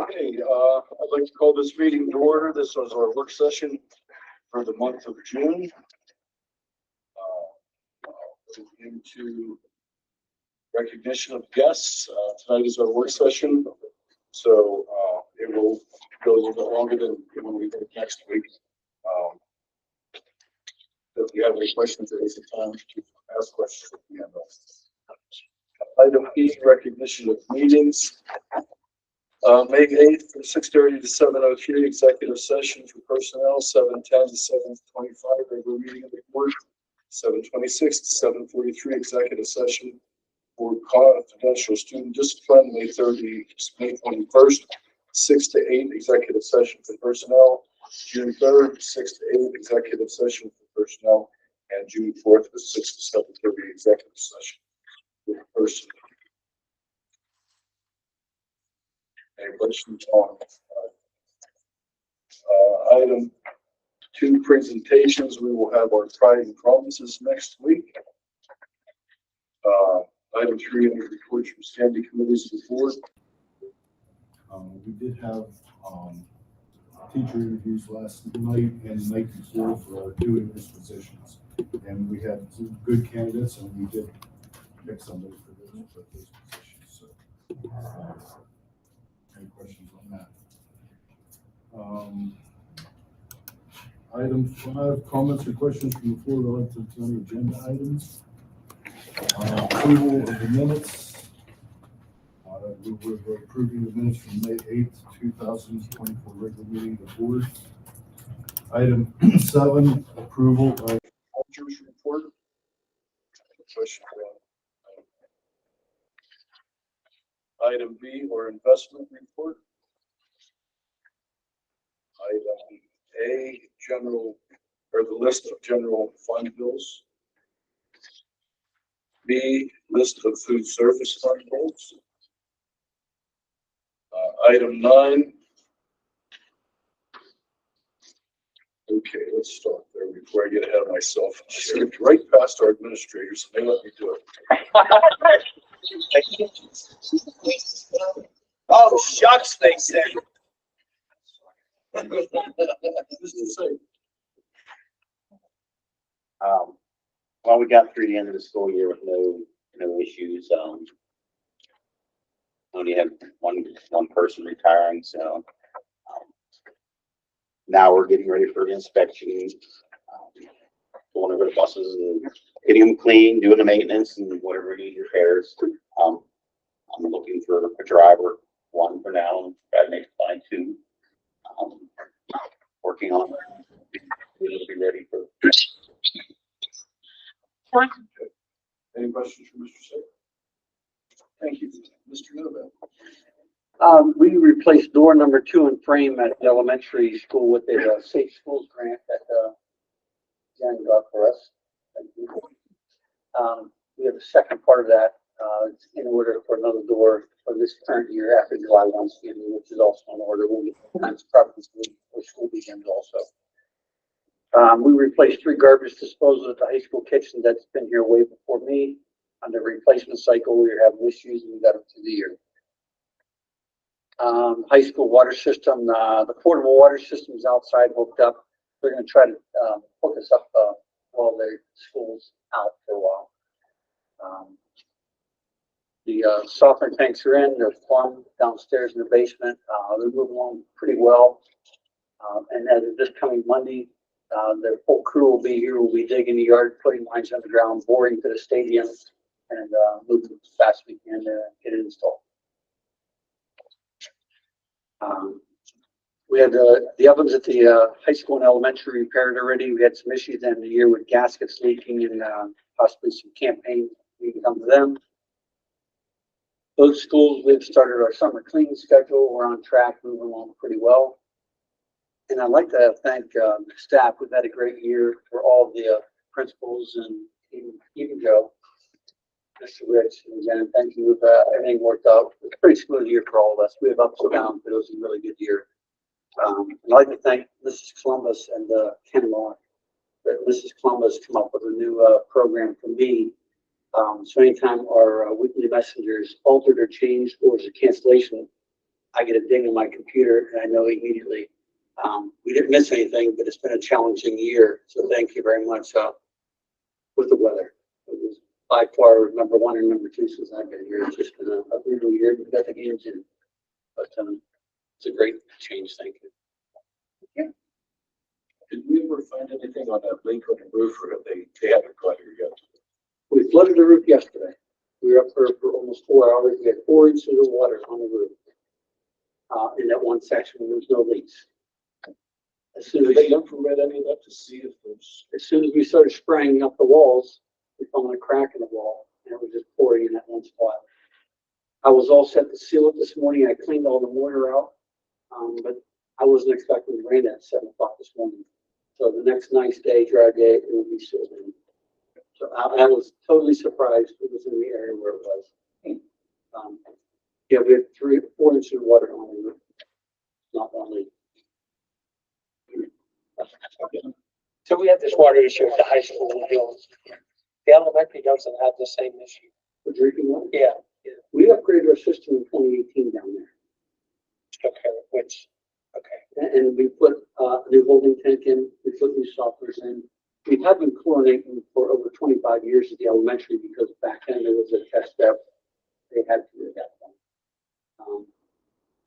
Okay, I'd like to call this meeting to order. This was our work session for the month of June. Into recognition of guests. Tonight is our work session, so it will go a little bit longer than when we go next week. If you have any questions at this time, ask questions at the end. Item E, recognition of meetings. May 8th from 6:30 to 7:03, executive session for personnel, 7:10 to 7:25, regular meeting of the board, 7:26 to 7:43, executive session for confidential student discipline, May 21st, 6 to 8, executive session for personnel, June 3rd, 6 to 8, executive session for personnel, and June 4th was 6 to 7:30, executive session for personnel. Any questions on item 2 presentations? We will have our Pride and Promises next week. Item 3, any reports from standing committees of the board? We did have teacher interviews last night and the night before for our 2 English positions, and we had some good candidates, and we did pick somebody for those positions. So, any questions on that? Item 5, comments or questions from the floor relative to any agenda items. Approval of the minutes. We're approving the minutes from May 8th, 2024 regular meeting of the board. Item 7, approval of Cultures report. Question. Item B, or investment report. Item A, general, or the list of general fund bills. B, list of food service fund bills. Item 9. Okay, let's start there before I get ahead of myself. I skipped right past our administrators, and they let me do it. Oh, shucks, they say. Well, we got through the end of the school year with no issues. Only had one person retiring, so now we're getting ready for the inspection, going over the buses and getting them clean, doing the maintenance and whatever needs repairs. I'm looking for a driver, 1 for now, try to make it find 2. Working on it. We'll be ready for. Any questions from Mr. Sager? Thank you, Mr. Novak. We replaced door number 2 and frame at the elementary school with a Safe Schools grant that Jen got for us. We have the second part of that. It's in order for another door for this current year after July 1, which is also in order. We'll get times probably for school begins also. We replaced 3 garbage disposals at the high school kitchen that's been here way before me. On the replacement cycle, we were having issues and we got up to the year. High school water system, the portable water system is outside hooked up. They're going to try to hook us up while the school's out for a while. The softener tanks are in, they're plumbed downstairs in the basement. They're moving along pretty well. And as of this coming Monday, the whole crew will be here. We'll be digging the yard, putting lines underground, boring to the stadium, and moving as fast as we can to get it installed. We had the ovens at the high school and elementary repaired already. We had some issues at the end of the year with gaskets leaking and possibly some campaign we can come to them. Those schools, we've started our summer cleaning schedule. We're on track, moving along pretty well. And I'd like to thank the staff. We've had a great year for all the principals and even Joe, Mr. Rich, and Jen. Thank you. Everything worked out. It's a pretty smooth year for all of us. We have ups and downs, but it was a really good year. I'd like to thank Mrs. Columbus and Ken Law. Mrs. Columbus come up with a new program for me. So anytime our weekly messengers altered or changed or was a cancellation, I get a ding on my computer and I know immediately. We didn't miss anything, but it's been a challenging year. So thank you very much, with the weather. It was by far number one and number two since I've been here. It's just been a brutal year. We've got the games in, but, it's a great change. Thank you. Did we ever find anything on that leak on the roof, or have they haven't got here yet? We flooded the roof yesterday. We were up for almost 4 hours. We had 4 inches of water on the roof. In that one section, there was no leaks. As soon Did as, they infrared any of that to see if there's? as soon as we started spraying up the walls, we found a crack in the wall and it was just pouring in that one spot. I was all set to seal it this morning. I cleaned all the mortar out. But I wasn't expecting to rain at 7 o'clock this morning. So the next nice day, dry day, it will be sealed in. So I was totally surprised it was in the area where it was. Yeah, we had 3 or 4 inches of water on the roof. Not one leak. So we have this water issue at the high school in Hills. The elementary doesn't have the same issue. The drinking water? Yeah, We upgraded our system in 2018 down there. okay, okay. And we put a new holding tank in, we put new softeners in. We have been chlorinating for over 25 years at the elementary because back then there was a test that they had to do at that point.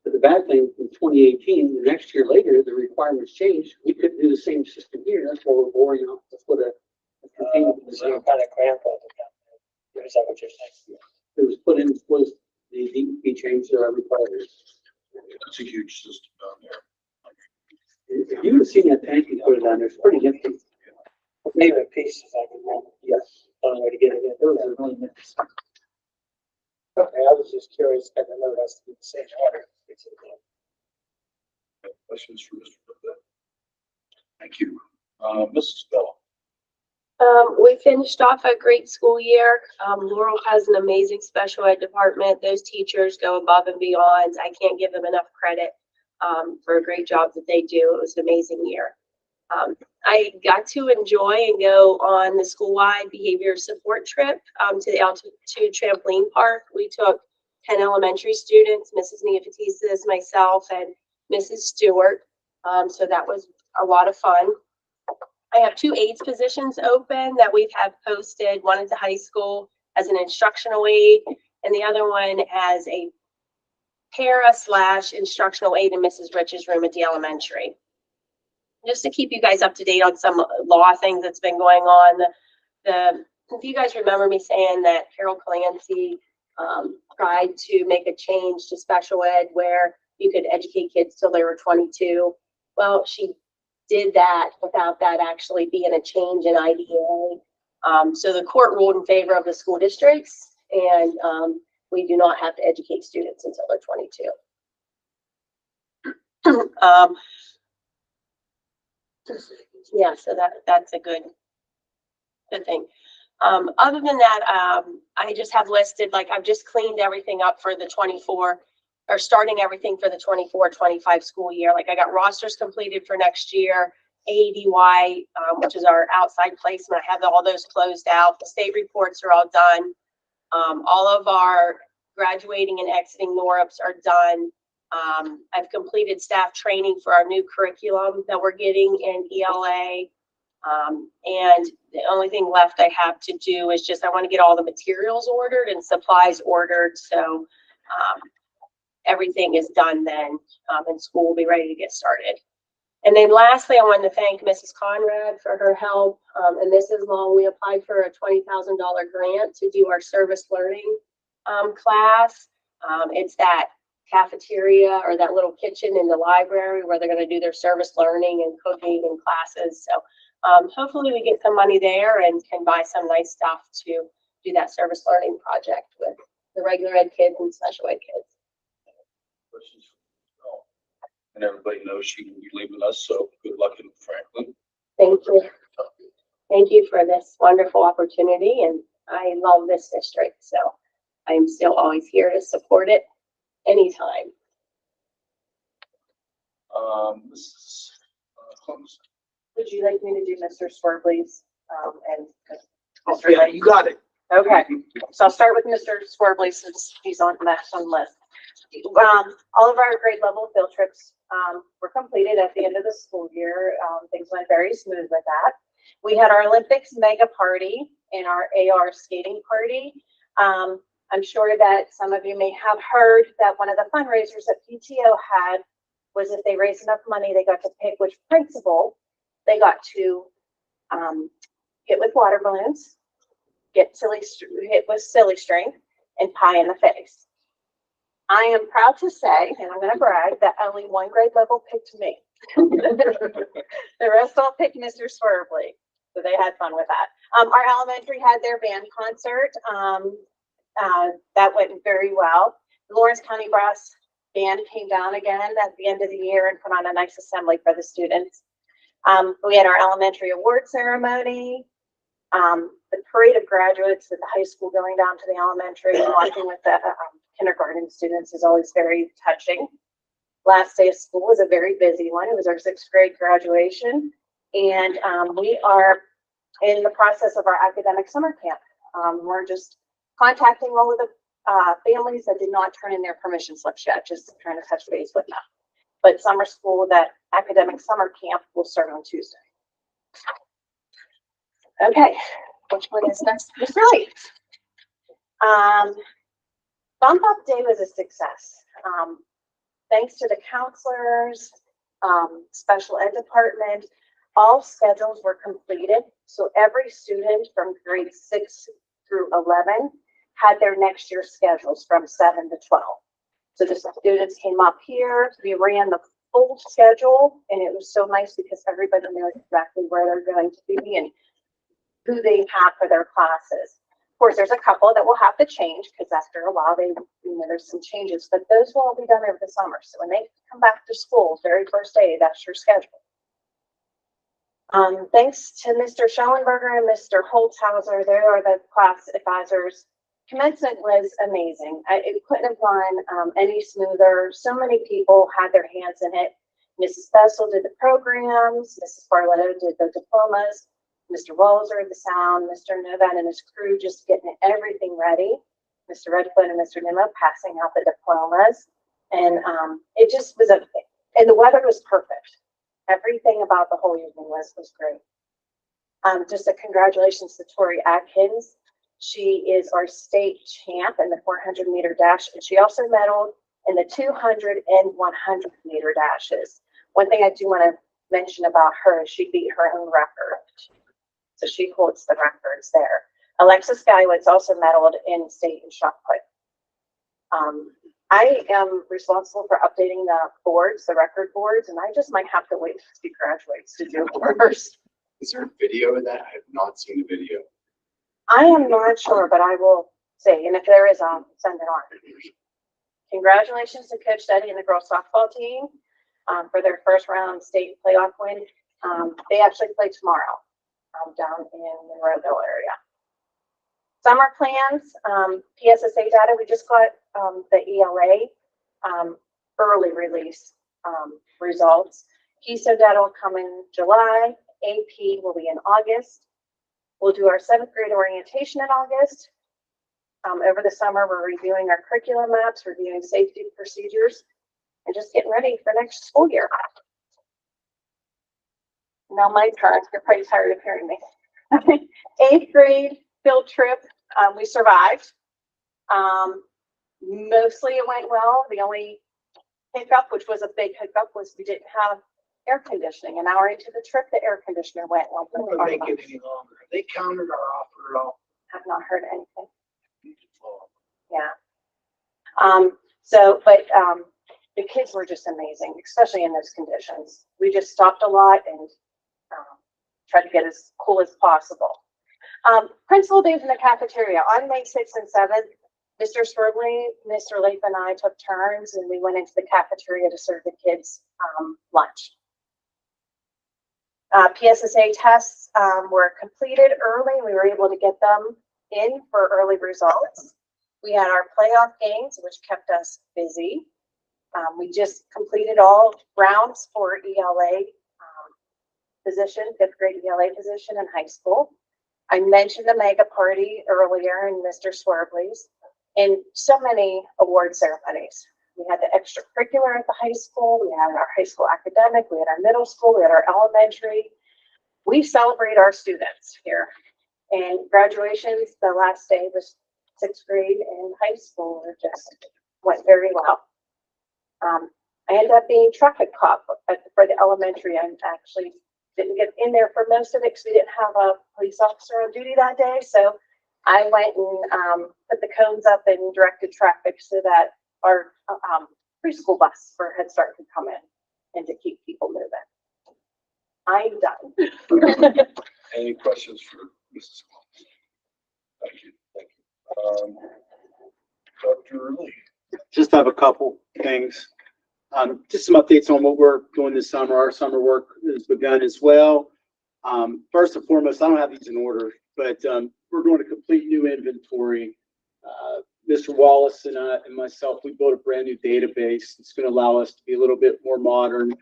But the bad thing in 2018, the next year later, the requirements changed. We couldn't do the same system here. That's why we're boring out to put a container. So you're kind of grandfathered down there. Is that what you're saying? It was put in, was the DEP change required. That's a huge system down there. If you would have seen that tank you put it on, it's pretty nifty. Maybe in pieces, I can remember. Yes. Only way to get it in. It was a really nifty. Okay, I was just curious, and I know it has to be the same water. Questions for Mr. Burkett? Thank you. Mrs. Bell. We finished off a great school year. Laurel has an amazing special ed department. Those teachers go above and beyond. I can't give them enough credit for a great job that they do. It was an amazing year. I got to enjoy and go on the school-wide behavior support trip to the Altitude Trampoline Park. We took 10 elementary students, Mrs. Neofatizis, myself, and Mrs. Stewart. So that was a lot of fun. I have 2 aides positions open that we've had posted, one at the high school as an instructional aide, and the other one as a para/instructional aide in Mrs. Rich's room at the elementary. Just to keep you guys up to date on some law things that's been going on. If you guys remember me saying that Carol Clancy tried to make a change to special ed where you could educate kids till they were 22. Well, she did that without that actually being a change in IDEA. So the court ruled in favor of the school districts, and we do not have to educate students until they're 22. Yeah, so that's a good thing. Other than that, I just have listed, like, I've just cleaned everything up for the 24, or starting everything for the 24-25 school year. Like, I got rosters completed for next year, ADY, which is our outside placement. I have all those closed out. The state reports are all done. All of our graduating and exiting NORUPs are done. I've completed staff training for our new curriculum that we're getting in ELA. And the only thing left I have to do is just, I want to get all the materials ordered and supplies ordered. So everything is done then, and school will be ready to get started. And then lastly, I wanted to thank Mrs. Conrad for her help. And Mrs. Long, we applied for a $20,000 grant to do our service learning class. It's that cafeteria or that little kitchen in the library where they're going to do their service learning and cooking and classes. So hopefully we get some money there and can buy some nice stuff to do that service learning project with the regular ed kids and special ed kids. Questions? And everybody knows she will be leaving us, so good luck in Franklin. Thank you. Thank you for this wonderful opportunity, and I love this district, so I'm still always here to support it anytime. Mrs. Holmes. Would you like me to do Mr. Swerbley's? Yeah, you got it. Okay, so I'll start with Mr. Swerbley since he's on the list. all of our grade level field trips, were completed at the end of the school year. Things went very smooth with that. We had our Olympics mega party and our AR skating party. I'm sure that some of you may have heard that one of the fundraisers that PTO had was if they raised enough money, they got to pick which principal they got to hit with water balloons, hit with silly string, and pie in the face. I am proud to say, and I'm going to brag, that only one grade level picked me. The rest all picked Mr. Swerbley. So they had fun with that. Our elementary had their band concert. That went very well. The Lawrence County Brass Band came down again at the end of the year and put on a nice assembly for the students. We had our elementary award ceremony. The parade of graduates at the high school going down to the elementary and walking with the kindergarten students is always very touching. Last day of school was a very busy one. It was our 6th grade graduation. And we are in the process of our academic summer camp. We're just contacting all of the families that did not turn in their permission slips yet, just trying to touch base with them. But summer school, that academic summer camp will start on Tuesday. Okay, which one is next? Mr. Lee. Bump Up Day was a success. Thanks to the counselors, special ed department, all schedules were completed. So every student from grade 6 through 11 had their next year's schedules from 7 to 12. So the students came up here, we ran the full schedule, and it was so nice because everybody knows exactly where they're going to be and who they have for their classes. Of course, there's a couple that will have to change because after a while, there's some changes, but those will all be done over the summer. So when they come back to school, very first day, that's your schedule. Thanks to Mr. Schellenberger and Mr. Holzhauser, they are the class advisors. Commencement was amazing. It couldn't have gone any smoother. So many people had their hands in it. Mrs. Bessel did the programs, Mrs. Barlow did the diplomas, Mr. Walzer the sound, Mr. Novan and his crew just getting everything ready. Mr. Redfoot and Mr. Nimmo passing out the diplomas. And it just was and the weather was perfect. Everything about the whole evening was great. Just a congratulations to Tori Atkins. She is our state champ in the 400 meter dash, and she also medaled in the 200 and 100 meter dashes. One thing I do want to mention about her is she beat her own record. So she holds the records there. Alexis Skywitz also medaled in state and shot put. I am responsible for updating the boards, the record boards, and I just might have to wait till she graduates to do it first. Is there a video of that? I have not seen the video. I am not sure, but I will say, and if there is, I'll send it on. Congratulations to Coach Steady and the girls softball team for their first round state playoff win. They actually play tomorrow down in the Monroeville area. Summer plans, PSSA data, we just got the ELA early release results. HESO data will come in July. AP will be in August. We'll do our 7th grade orientation in August. Over the summer, we're reviewing our curriculum maps, reviewing safety procedures, and just getting ready for next school year. Now my turn. You're probably tired of hearing me. 8th grade field trip, we survived. Mostly it went well. The only hiccup, which was a big hiccup, was we didn't have air conditioning. An hour into the trip, the air conditioner went. We'll make it any longer. They countered our offer at all. Have not heard anything. Oh. Yeah. The kids were just amazing, especially in those conditions. We just stopped a lot and tried to get as cool as possible. Principal days in the cafeteria on May 6th and 7th. Mr. Swerbley, Mr. Leif, and I took turns, and we went into the cafeteria to serve the kids lunch. PSSA tests were completed early. We were able to get them in for early results. We had our playoff games, which kept us busy. We just completed all rounds for ELA position, 5th grade ELA position in high school. I mentioned the mega party earlier in Mr. Swerbley's, and so many award ceremonies. We had the extracurricular at the high school. We had our high school academic. We had our middle school. We had our elementary. We celebrate our students here. And graduations, the last day was 6th grade and high school just went very well. I ended up being traffic cop for the elementary. I actually didn't get in there for most of it because we didn't have a police officer on duty that day. So I went and put the cones up and directed traffic so that our preschool bus for Head Start could come in and to keep people moving. I'm done. Any questions for Mrs. Combs? Thank you, thank you. Dr. Lee. Just have a couple things. Just some updates on what we're doing this summer. Our summer work has begun as well. First and foremost, I don't have these in order, but we're doing a complete new inventory. Mr. Wallace and myself, we built a brand new database. It's going to allow us to be a little bit more modern.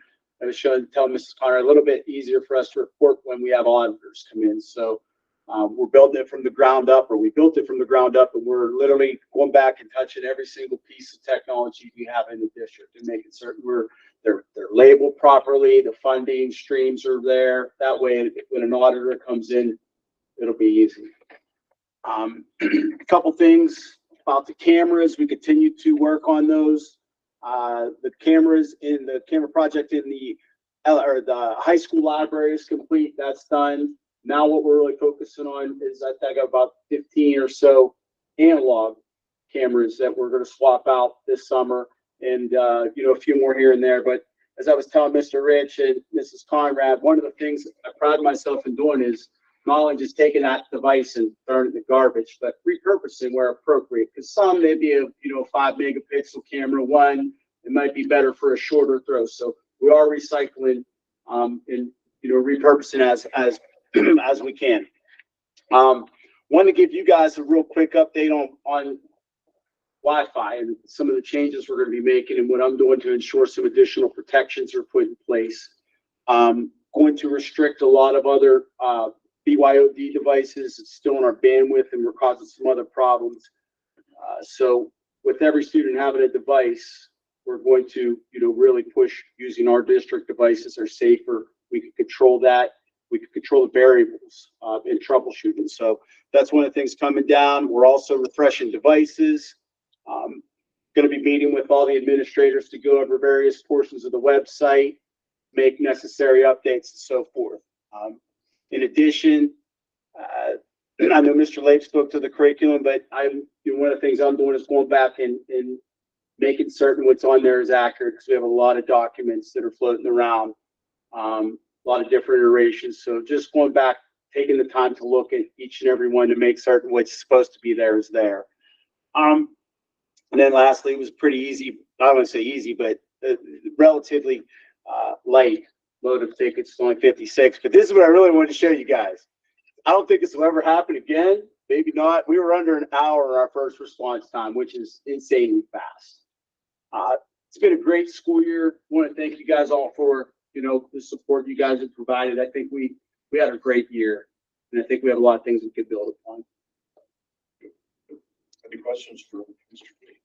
I was telling Mrs. Connor, a little bit easier for us to report when we have auditors come in. So we're building it from the ground up, or we built it from the ground up, and we're literally going back and touching every single piece of technology we have in the district and making certain they're labeled properly, the funding streams are there. That way, when an auditor comes in, it'll be easy. A couple things about the cameras. We continue to work on those. The cameras in the camera project in the high school library is complete. That's done. Now what we're really focusing on is I think about 15 or so analog cameras that we're going to swap out this summer, and a few more here and there. But as I was telling Mr. Rich and Mrs. Conrad, one of the things I pride myself in doing is not only just taking that device and throwing it in the garbage, but repurposing where appropriate. Because some may be a 5 megapixel camera, one it might be better for a shorter throw. So we are recycling and repurposing as we can. Want to give you guys a real quick update on Wi-Fi and some of the changes we're going to be making and what I'm doing to ensure some additional protections are put in place. Going to restrict a lot of other BYOD devices. It's still in our bandwidth and we're causing some other problems. So with every student having a device, we're going to really push using our district devices are safer. We can control that. We can control the variables in troubleshooting. So that's one of the things coming down. We're also refreshing devices. Going to be meeting with all the administrators to go over various portions of the website, make necessary updates and so forth. In addition, I know Mr. Lake spoke to the curriculum, but one of the things I'm doing is going back and making certain what's on there is accurate, because we have a lot of documents that are floating around, a lot of different iterations. So just going back, taking the time to look at each and every one to make certain what's supposed to be there is there. And then lastly, it was pretty easy. I don't want to say easy, but relatively light load of tickets, only 56. But this is what I really wanted to show you guys. I don't think this will ever happen again. Maybe not. We were under an hour in our first response time, which is insanely fast. It's been a great school year. I want to thank you guys all for the support you guys have provided. I think we had a great year, and I think we have a lot of things we could build upon. Any questions for Mr. Lee?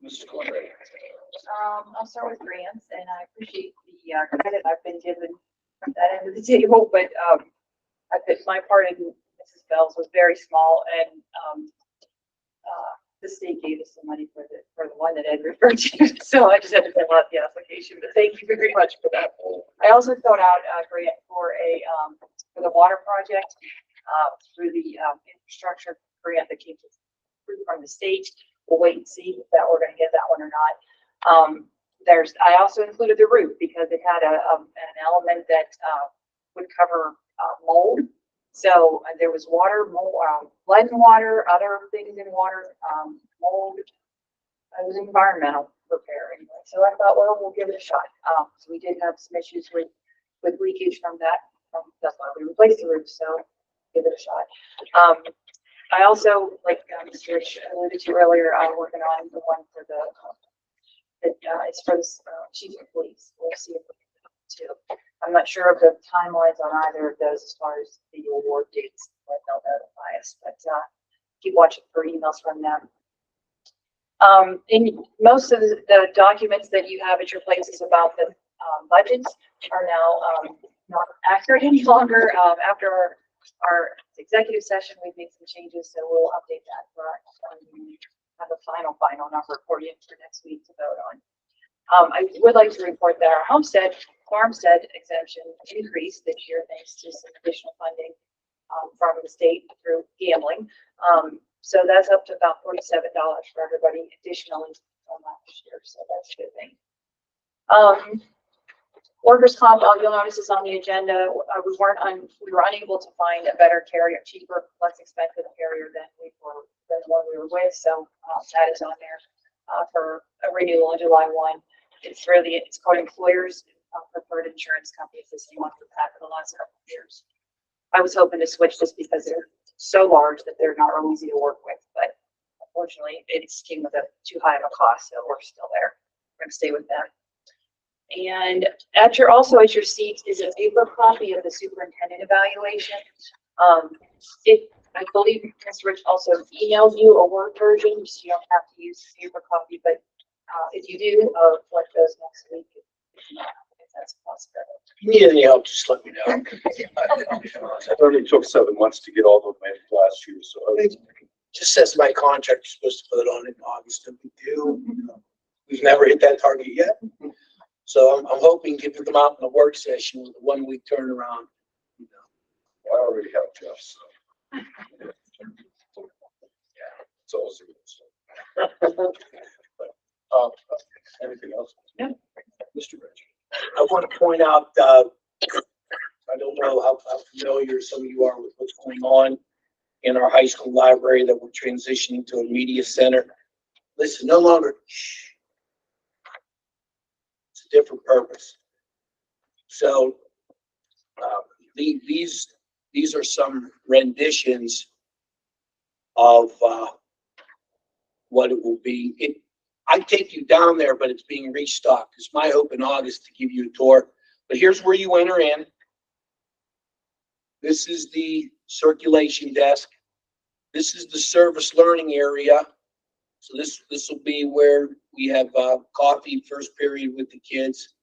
Mrs. Conrad. I'll start with grants, and I appreciate the credit I've been given from that end of the table, but I think my part in Mrs. Bell's was very small, and the state gave us some money for the one that Ed referred to, so I just had to fill out the application, but thank you very much for that. I also filled out a grant for for the water project through the infrastructure grant that came through from the state. We'll wait and see if we're going to get that one or not. I also included the roof because it had an element that would cover mold. So there was water, mold, lead in water, other things in water, mold. It was environmental repair anyway. So I thought, well, we'll give it a shot. So we did have some issues with leakage from that. That's why we replaced the roof. So give it a shot. I also, like Mr. Rich alluded to earlier, I'm working on the one for it's for the chief of police. We'll see if we can do it too. I'm not sure of the timelines on either of those as far as the award dates, but they'll notify us. But keep watching for emails from them. In most of the documents that you have at your places about the, budgets are now, not accurate any longer. After our executive session, we made some changes, so we'll update that. Have a final number for you for next week to vote on. I would like to report that our farmstead exemption increased this year thanks to some additional funding from the state through gambling. So that's up to about $47 for everybody additionally from last year. So that's a good thing. Workers' comp, you'll notice is on the agenda. We were unable to find a better carrier, cheaper, less expensive carrier than the one we were with. So that is on there for a renewal on July 1. It's called Employers Preferred Insurance Company. It's the same one we've had for the last couple of years. I was hoping to switch just because they're so large that they're not real easy to work with, but unfortunately it came with too high of a cost, so we're still there. We're going to stay with them. And at your seat is a paper copy of the superintendent evaluation. I believe Mr. Rich also emailed you a Word version, so you don't have to use the paper copy, but if you do, what goes next week, if that's possible. If you need any help, just let me know. It only took 7 months to get all of them in last year, so. It just says my contract is supposed to put it on in August, and we do. We've never hit that target yet. So I'm hoping to get them out in the work session with a 1-week turnaround. I already have Jeff, so. Yeah, it's always a good stuff. Anything else? No. Mr. Rich. I want to point out, I don't know how familiar some of you are with what's going on in our high school library, that we're transitioning to a media center. Listen, no longer, it's a different purpose. So these are some renditions of what it will be. I take you down there, but it's being restocked. It's my hope in August to give you a tour. But here's where you enter in. This is the circulation desk. This is the service learning area. So this will be where we have coffee first period with the kids.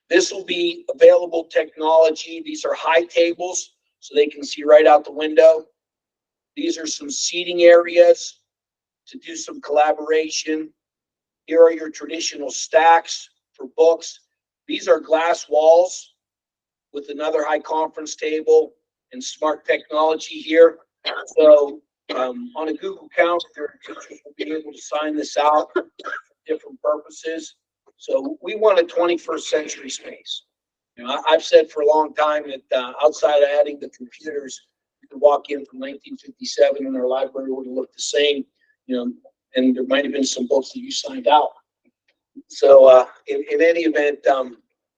This will be available technology. These are high tables, so they can see right out the window. These are some seating areas to do some collaboration. Here are your traditional stacks for books. These are glass walls with another high conference table and smart technology here. So on a Google Calendar, teachers will be able to sign this out for different purposes. So we want a 21st century space. I've said for a long time that outside of adding the computers, you could walk in from 1957 and our library would have looked the same, and there might have been some books that you signed out. So in any event,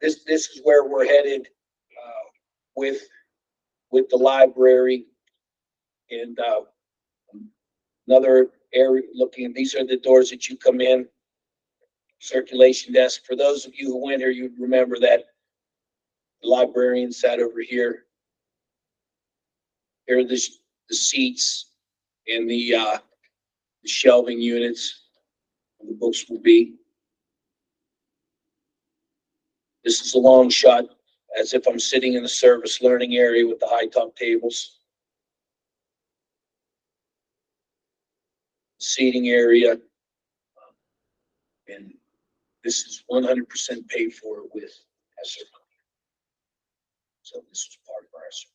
this is where we're headed with the library. And another area looking, these are the doors that you come in. Circulation desk. For those of you who went here, you'd remember that the librarian sat over here. Here are the seats and the shelving units. The books will be. This is a long shot, as if I'm sitting in the service learning area with the high top tables. Seating area. And this is 100% paid for with ESSER money. So this is part of our ESSER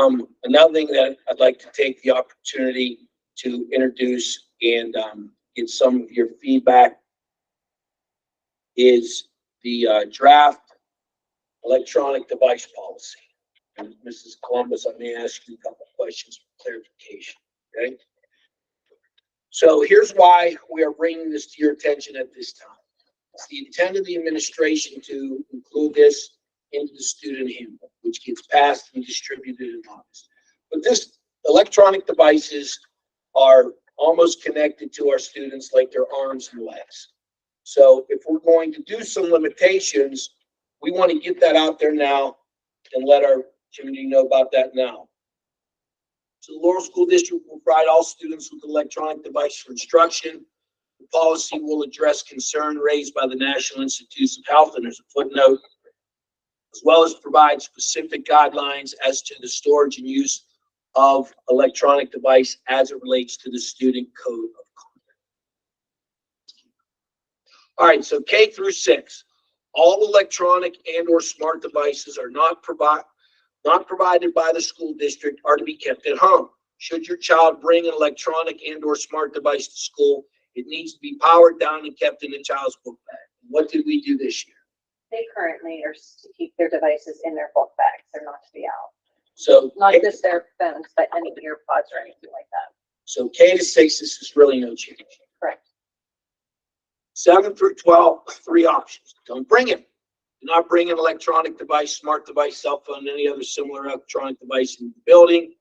money. Another thing that I'd like to take the opportunity to introduce and get some of your feedback is the draft electronic device policy. And Mrs. Columbus, I may ask you a couple of questions for clarification, okay? So here's why we are bringing this to your attention at this time. It's the intent of the administration to include this into the student handbook, which gets passed and distributed in August. But this electronic devices are almost connected to our students like their arms and legs. So if we're going to do some limitations, we want to get that out there now and let our community know about that now. So the Laurel School District will provide all students with an electronic device for instruction. The policy will address concern raised by the National Institutes of Health, and there's a footnote, as well as provide specific guidelines as to the storage and use of electronic device as it relates to the student code of conduct. All right, so K through 6, all electronic and or smart devices are not provided by the school district are to be kept at home. Should your child bring an electronic and or smart device to school, it needs to be powered down and kept in the child's book bag. What did we do this year? They currently are to keep their devices in their book bags. They're not to be out. So Not just their phones, but any earpods or anything like that. So K to 6, this is really no change. Correct. 7 through 12, 3 options. Don't bring it. Do not bring an electronic device, smart device, cell phone, any other similar electronic device in the building.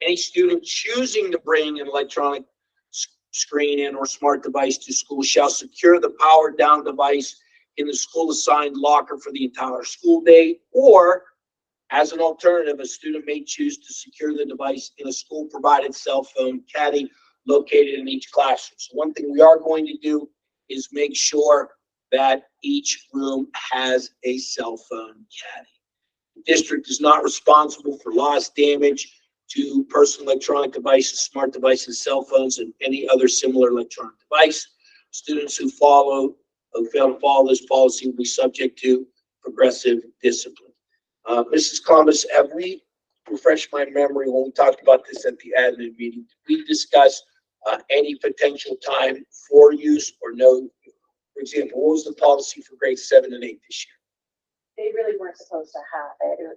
Any student choosing to bring an electronic screen in or smart device to school shall secure the powered down device in the school assigned locker for the entire school day, or as an alternative, a student may choose to secure the device in a school provided cell phone caddy located in each classroom. So one thing we are going to do is make sure that each room has a cell phone caddy. The district is not responsible for loss, damage to personal electronic devices, smart devices, cell phones, and any other similar electronic device. Students who fail to follow this policy will be subject to progressive discipline. Mrs. Columbus, have we refreshed my memory when we talked about this at the admin meeting? Did we discuss any potential time for use or no? For example, what was the policy for grades 7 and 8 this year? They really weren't supposed to have it. It was,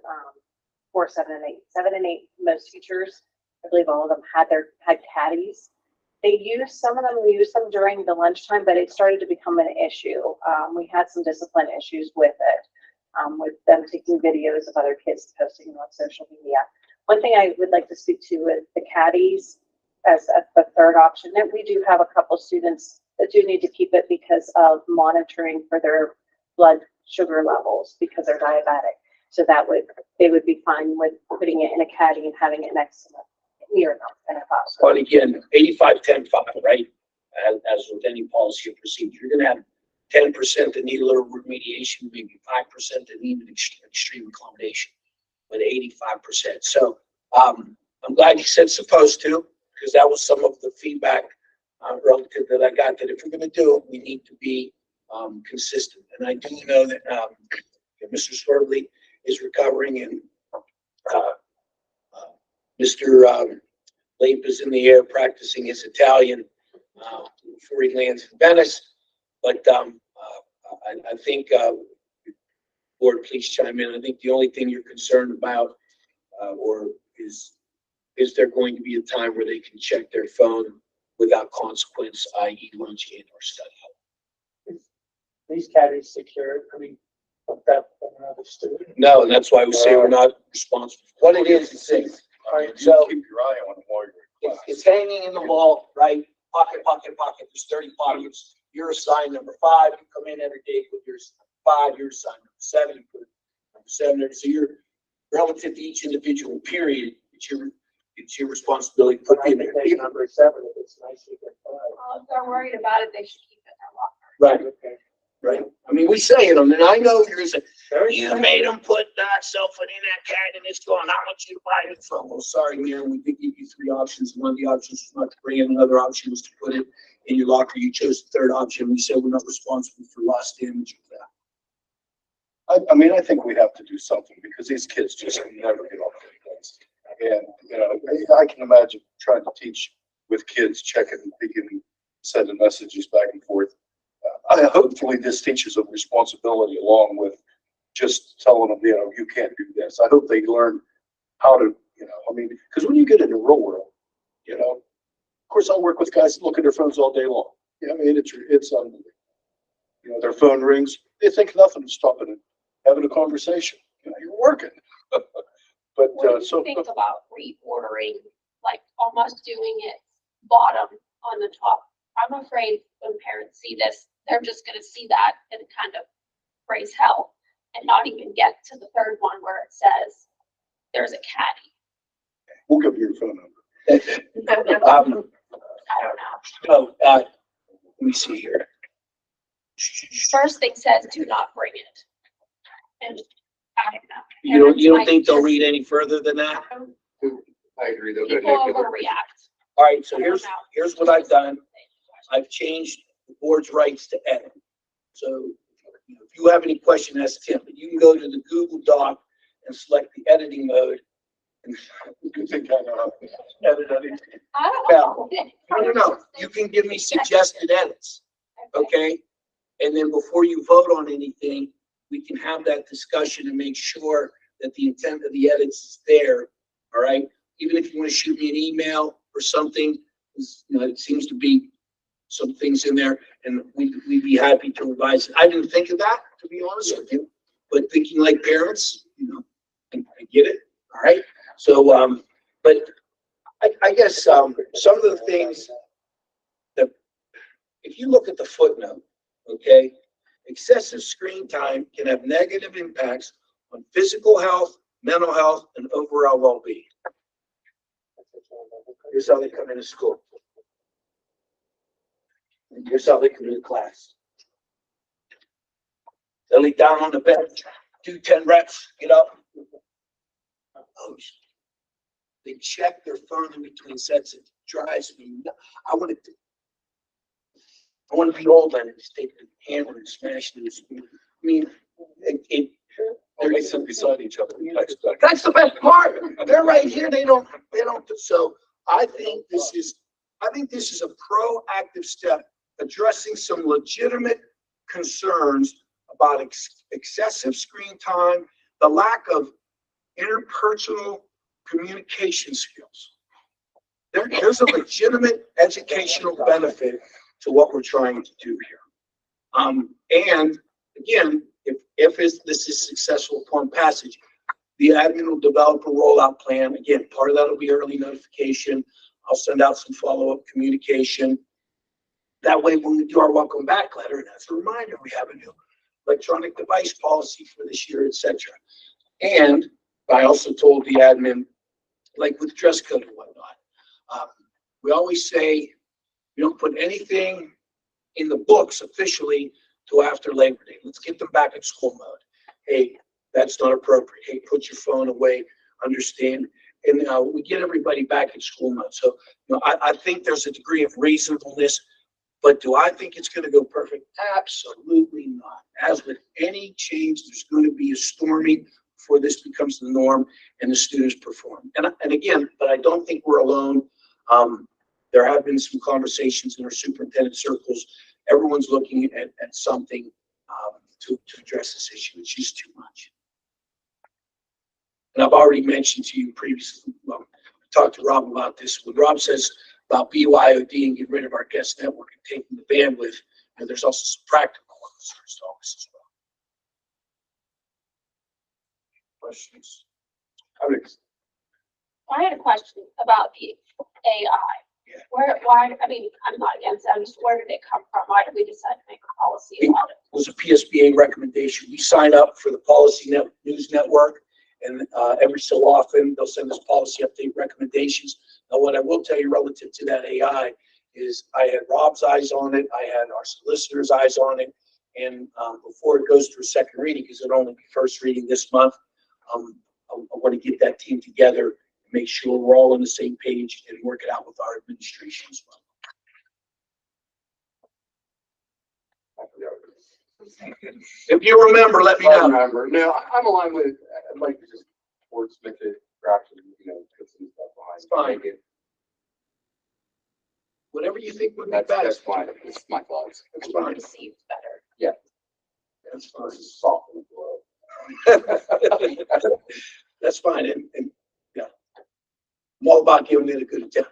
for 7 and 8. 7 and 8, most teachers, I believe all of them had caddies. Some of them used them during the lunchtime, but it started to become an issue. We had some discipline issues with it, with them taking videos of other kids posting on social media. One thing I would like to speak to is the caddies as the third option. That we do have a couple students that do need to keep it because of monitoring for their blood sugar levels because they're diabetic. So they would be fine with putting it in a caddy and having it next to them, near them in a classroom. But again, 85-10-5, right? As with any policy or procedure, you're gonna have 10% that need a little remediation, maybe 5% that need an extreme accommodation, but 85%. So I'm glad you said supposed to, because that was some of the feedback relative that I got, that if we're gonna do it, we need to be consistent. And I do know that Mr. Swervely is recovering, and Mr. Leip is in the air practicing his Italian before he lands in Venice. But I think, Board, please chime in. I think the only thing you're concerned about, or is there going to be a time where they can check their phone without consequence, i.e. lunch and or study hall? These caddies secured, I mean, from another student. No, and that's why we say we're not responsible. What it is safe. So Keep your eye on it while you're in class. it's hanging in the wall, right? Pocket. There's 30 pockets. You're assigned number 5. You come in every day with your 5. You're assigned number 7. You put number 7 there. So you're relative to each individual period. It's your responsibility to put in there. Number 7, if it's nice, you get 5. If they're worried about it, they should keep it in their locker. Right. Okay. Right. I mean, we say it, and I know you made them put that cell phone in that cat and it's going, I want you to buy it from. Well, sorry, man, we did give you 3 options. One of the options was not to bring in. Another option was to put it in your locker. You chose the third option. We said we're not responsible for loss, damage, or that. I mean, I think we have to do something because these kids just never get off their place. And, you know, I can imagine trying to teach with kids, checking and picking, sending messages back and forth. Hopefully this teaches them responsibility along with just telling them, you know, you can't do this. I hope they learn how to, you know, I mean, because when you get in the real world, you know, of course I work with guys that look at their phones all day long. Yeah, I mean, it's unbelievable. You know, their phone rings, they think nothing of stopping and having a conversation. You know, you're working. But What do you think about reordering, like almost doing it bottom on the top? I'm afraid when parents see this, they're just gonna see that and kind of raise hell and not even get to the third one where it says there's a caddy. we'll give you your phone number. I don't know. No, Let me see here. First thing says, do not bring it. And I don't know. You don't Parents think they'll might read any further than that? just- I agree, though. People overreact. All right, so here's what I've done. I've changed the board's rights to edit. So if you have any question, ask Tim, but you can go to the Google Doc and select the editing mode. And you think I know how to edit anything. I don't know. No. You can give me suggested edits, okay? And then before you vote on anything, we can have that discussion and make sure that the intent of the edits is there, all right? Even if you want to shoot me an email or something, it seems to be some things in there, and we'd be happy to revise it. I didn't think of that, to be honest with you, but thinking like parents, I get it, all right? So, but I guess, some of the things that, if you look at the footnote, okay, excessive screen time can have negative impacts on physical health, mental health, and overall well-being. Here's how they come into school. And here's how they come into class. They lay down on the bed, do 10 reps, get up. Oh, they check their phone in between sets. It drives me nuts. I want to be old and just take the hammer and smash it. I mean, They sit beside each other. And text back. that's the best part. They're right here. They don't. So I think this is a proactive step addressing some legitimate concerns about excessive screen time, the lack of interpersonal communication skills. There's a legitimate educational benefit to what we're trying to do here. And again, if this is successful upon passage, the admin will develop a rollout plan. Again, part of that will be early notification. I'll send out some follow-up communication. That way, when we do our welcome back letter, and as a reminder, we have a new electronic device policy for this year, etc. And I also told the admin, like with dress code and whatnot, we always say we don't put anything in the books officially till after Labor Day. Let's get them back in school mode. Hey, that's not appropriate. Hey, put your phone away, understand. And we get everybody back in school mode. So, I think there's a degree of reasonableness, but do I think it's going to go perfect? Absolutely not. As with any change, there's going to be a storming before this becomes the norm and the students perform. And again, but I don't think we're alone. There have been some conversations in our superintendent circles. Everyone's looking at something to address this issue. It's just too much. And I've already mentioned to you previously, I talked to Rob about this. When Rob says about BYOD and get rid of our guest network and taking the bandwidth, there's also some practical concerns to all this as well. Questions? I had a question about the AI. Yeah. I'm not against it. Where did it come from? Why did we decide to make a policy about it? Was a PSBA recommendation. We sign up for the Policy News Network, and every so often they'll send us policy update recommendations. Now, what I will tell you relative to that AI is I had Rob's eyes on it, I had our solicitor's eyes on it, and before it goes to a second reading, because it'll only be first reading this month, I want to get that team together and make sure we're all on the same page and work it out with our administration as well. If you remember, let me I know. remember. No, I'm aligned with, I'd like to just wordsmith it, craft it, put some stuff behind. It's fine. Make it- Whatever you think would be That's best. fine. It's my thoughts. That's fine. Received better. That's fine. Soft in the blood. That's fine. And yeah, I'm all about giving it a good attempt.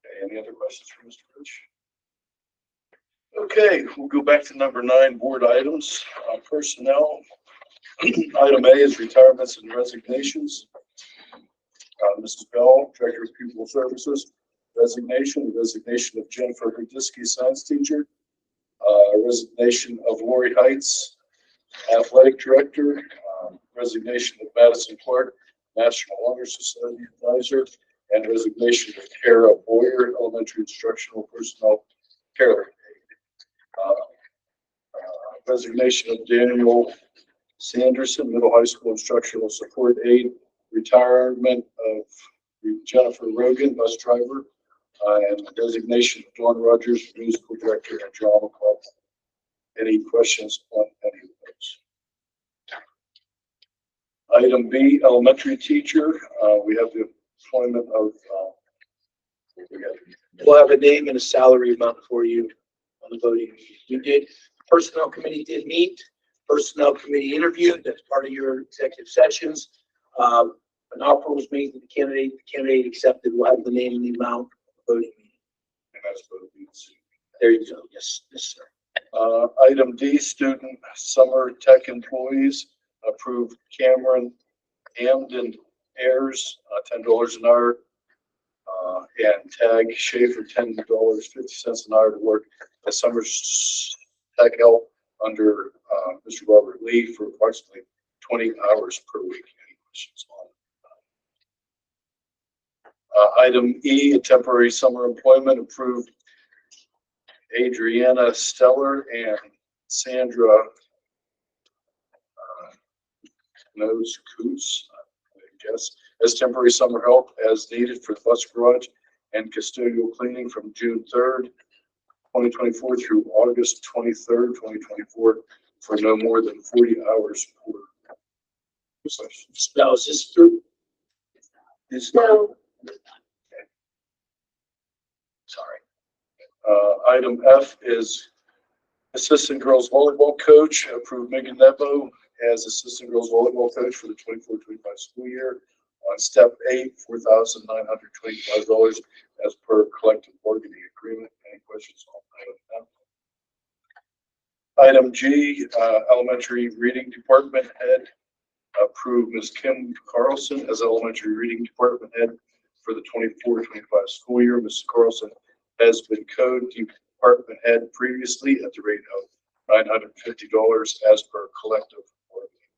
Okay, any other questions for Mr. Rich? Okay, we'll go back to number 9, board items. Personnel. Item A is retirements and resignations. Mrs. Bell, Director of Pupil Services, resignation of Jennifer Herdisky, science teacher. Resignation of Lori Heights, athletic director. Resignation of Madison Clark, National Honor Society advisor, and resignation of Kara Boyer, elementary instructional personnel. Kara, resignation of Daniel Sanderson, middle high school instructional support aide, retirement of Jennifer Rogan, bus driver, and designation of Dawn Rogers, musical director and drama club. Any questions on any of those? Item B, elementary teacher. We have the employment of, We'll have a name and a salary amount for you on the voting. We did, personnel committee did meet, personnel committee interviewed, that's part of your executive sessions. An offer was made to the candidate accepted, we'll have the name and the amount of the voting meeting. and that's what it means. There you go, yes, yes, sir. Item D, student summer tech employees, approved Cameron Amden Ayers, $10 an hour. And tag Schaefer, $10.50 an hour to work as summer tech help under Mr. Robert Lee for approximately 20 hours per week. Any questions on it? Item E, a temporary summer employment, approved Adriana Steller and Sandra Nose Coots, I guess, as temporary summer help as needed for the bus garage and custodial cleaning from June 3rd, 2024 through August 23rd, 2024 for no more than 40 hours per session. Now, is this through? No. Sorry. Item F is assistant girls volleyball coach, approved Megan Nebo as assistant girls volleyball coach for the 24-25 school year on step 8, $4,925 as per collective bargaining agreement. Any questions on item F? Item G, elementary reading department head, approved Ms. Kim Carlson as elementary reading department head for the 24-25 school year. Ms. Carlson has been code department head previously at the rate of $950 as per collective bargaining.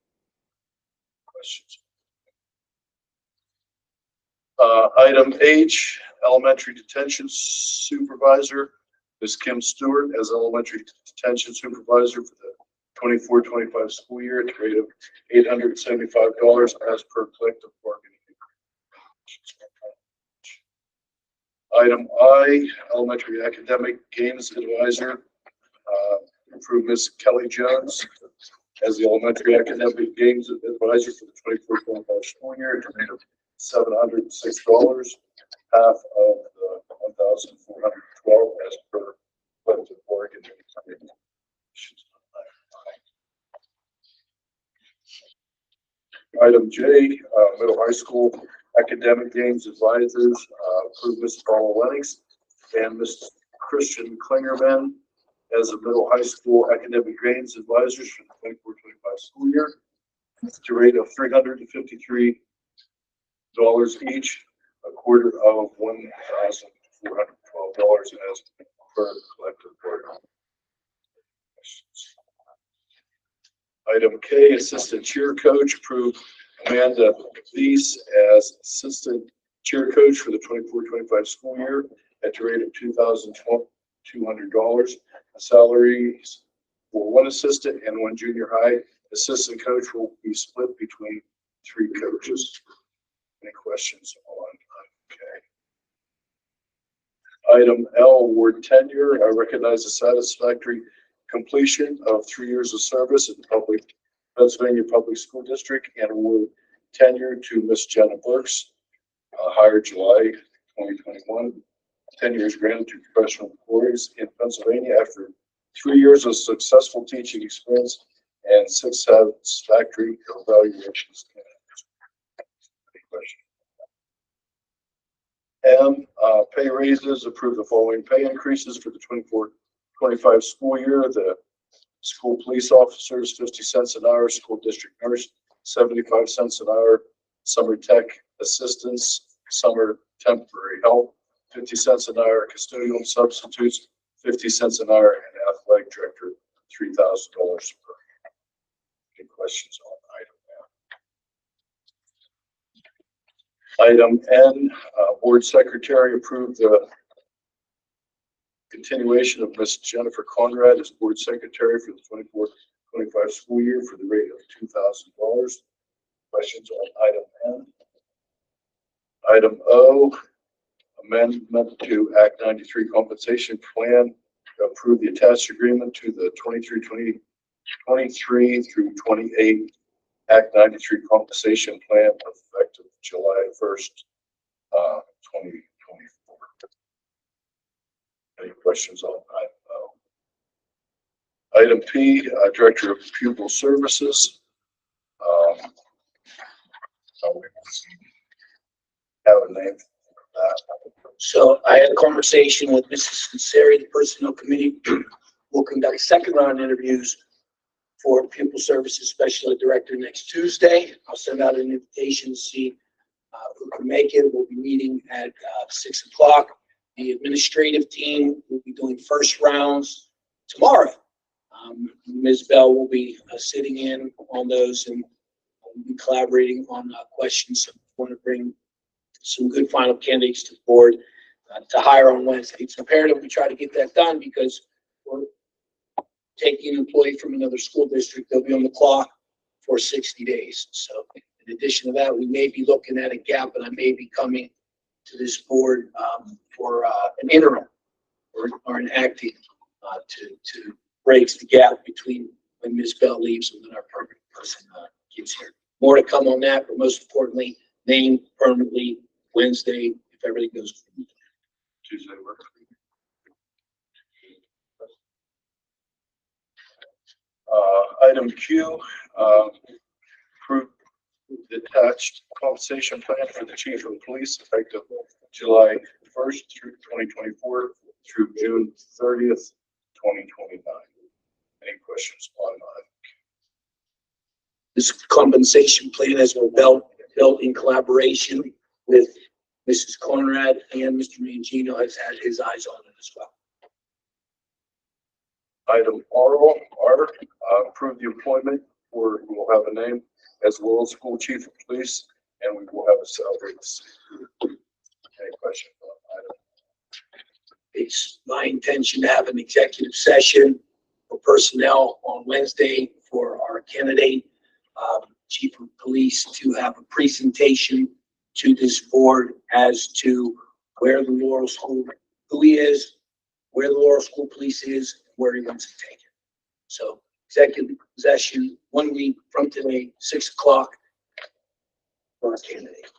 Questions? Item H, elementary detention supervisor, Ms. Kim Stewart as elementary detention supervisor for the 24-25 school year at the rate of $875 as per collective bargaining agreement. Item I, elementary academic games advisor, approved Ms. Kelly Jones as the elementary academic games advisor for the 24-25 school year at the rate of $706, half of the $1,412 as per collective bargaining agreement. Item J, middle high school academic games advisors, approved Ms. Paula Lennox and Mr. Christian Klingerman as the middle high school academic games advisors for the 24-25 school year at the rate of $353 each, a quarter of $1,412 as per collective bargaining. Item K, assistant cheer coach, approved Amanda Thies as assistant cheer coach for the 24-25 school year at the rate of $2,200. Salaries for one assistant and one junior high assistant coach will be split between 3 coaches. Any questions on? Okay. Item L, award tenure. I recognize the satisfactory completion of 3 years of service in the Pennsylvania Public School District and award tenure to Miss Jenna Burks, hired July 2021. 10 years granted to professional employees in Pennsylvania after 3 years of successful teaching experience and 6 satisfactory evaluations. Any questions? M, pay raises, approve the following pay increases for the 24-25 school year. The school police officers, 50 cents an hour, school district nurse, 75 cents an hour, summer tech assistants, summer temporary help, 50 cents an hour, custodial substitutes, 50 cents an hour, and athletic director, $3,000 per year. Any questions on item N, board secretary approved the continuation of Miss Jennifer Conrad as board secretary for the 24-25 school year for the rate of $2,000. Questions on item N? Item O, amendment to Act 93 compensation plan to approve the attached agreement to the 23 through 28 Act 93 compensation plan effective July 1st, 2024. Any questions on item O? Item P, Director of Pupil Services. Have a name for that. So I had a conversation with Mrs. Cansari, the personnel committee. We'll conduct second round interviews for pupil services special ed director next Tuesday. I'll send out an invitation to see who can make it. We'll be meeting at 6 o'clock. The administrative team will be doing first rounds tomorrow. Ms. Bell will be sitting in on those and we'll be collaborating on questions. So we want to bring some good final candidates to the board to hire on Wednesday. It's imperative we try to get that done because we're taking an employee from another school district. They'll be on the clock for 60 days. So in addition to that, we may be looking at a gap, and I may be coming to this board for an interim or an acting to bridge the gap between when Ms. Bell leaves and when our permanent person gets here. More to come on that, but most importantly, named permanently Wednesday if everything goes. Tuesday work. Item Q, approve the attached compensation plan for the chief of police effective July 1st through 2024 through June 30th, 2029. Any questions on that? This compensation plan has been built in collaboration with Mrs. Conrad, and Mr. Mangino has had his eyes on it as well. Item R, approve the appointment for, we will have a name as Laurel School Chief of Police, and we will have a salary. Any questions on item? It's my intention to have an executive session for personnel on Wednesday for our candidate, Chief of Police, to have a presentation to this board as to where the Laurel School, who he is, where the Laurel School Police is, where he wants to take it. So executive session 1 week from today, 6 o'clock for our candidate.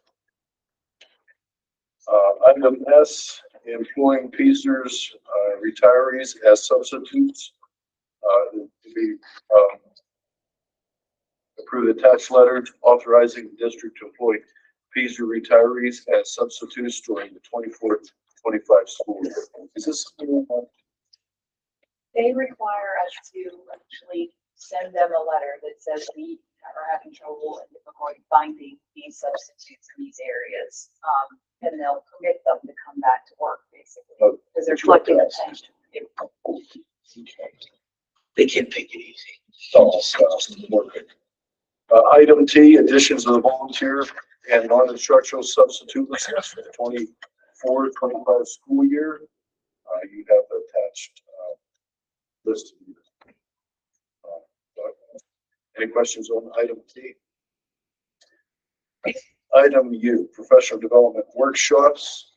Item S, employing Peasers retirees as substitutes. To be approve the attached letter authorizing the district to employ Peaser retirees as substitutes during the 24-25 school year. Is this? They require us to actually send them a letter that says we are having trouble and difficulty finding these substitutes in these areas. And they'll commit them to come back to work basically, because they're collecting attention. They can't take it easy. Item T, additions of the volunteer and non-instructional substitute list for the 24-25 school year. You have the attached list. Any questions on item T? Item U, professional development workshops.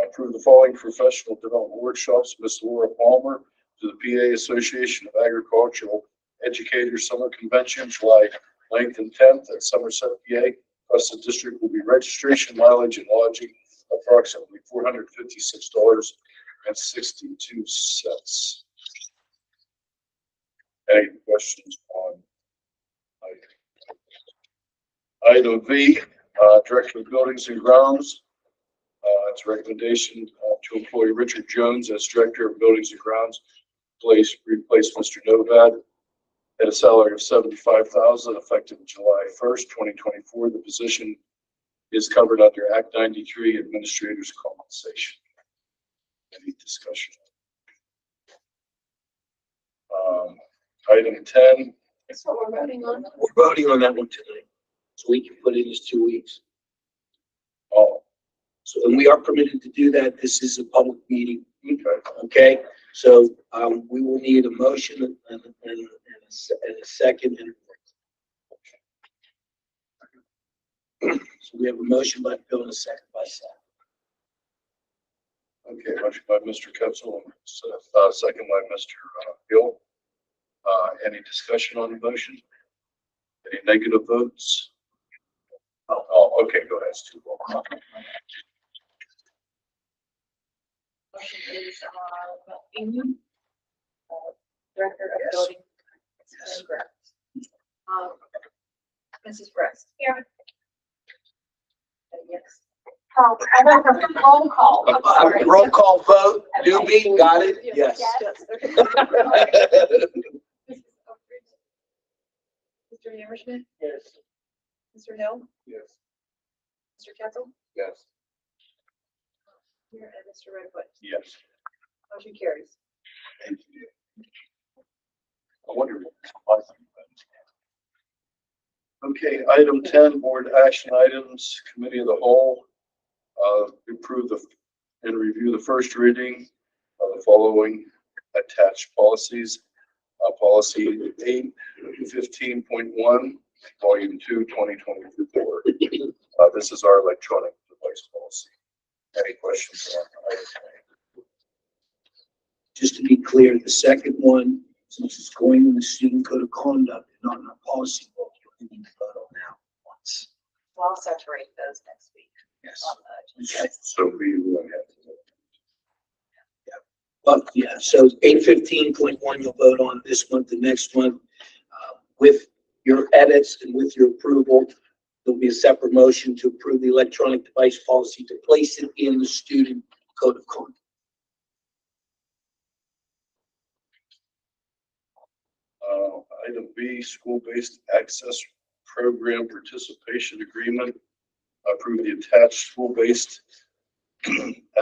Approve the following professional development workshops. Ms. Laura Palmer to the PA Association of Agricultural Educators Summer Convention, July 9th and 10th at Somerset, PA. Plus the district will be registration, mileage, and lodging approximately $456.62. Any questions on item V, Director of Buildings and Grounds. It's a recommendation to employ Richard Jones as Director of Buildings and Grounds, replace Mr. Novad at a salary of $75,000 effective July 1st, 2024. The position is covered under Act 93 Administrator's Compensation. Any discussion? Item 10. That's what we're voting on. We're voting on that one tonight. So we can put in this 2 weeks. Oh, So, and we are permitted to do that. This is a public meeting Okay, so, we will need a motion and a second. So we have a motion by Bill and a second by Seth. Okay, motion by Mr. Ketchel, second by Mr. Hill. Any discussion on the motion? Any negative votes? Oh, okay, go ahead, Stu. Motion is, Amy, Director of Yes. Building. and Grounds. Mrs. Brest. Here. Yes. Oh, I got the roll call. I'm sorry. Roll call vote, Doobie, got it? Yes. Mr. Hammerschmidt, Yes. Mr. Hill, Yes. Mr. Ketchel, Yes. here, and Mr. Redfoot. Yes. Motion carries. Thank you. I wonder. Okay, item 10, board action items, committee of the whole. Approve and review the first reading of the following attached policies. Policy 815.1, volume 2, 2024. This is our electronic device policy. Any questions on item 10? Just to be clear, the second one, since it's going in the student code of conduct, and not in a policy book, you need to vote on that once. Well, I'll separate those next week. Yes. Okay. So we will have to. But yeah, so 815.1, you'll vote on this one, the next one, with your edits and with your approval. There'll be a separate motion to approve the electronic device policy to place it in the student code of conduct. Item B, school-based access program participation agreement. Approve the attached school-based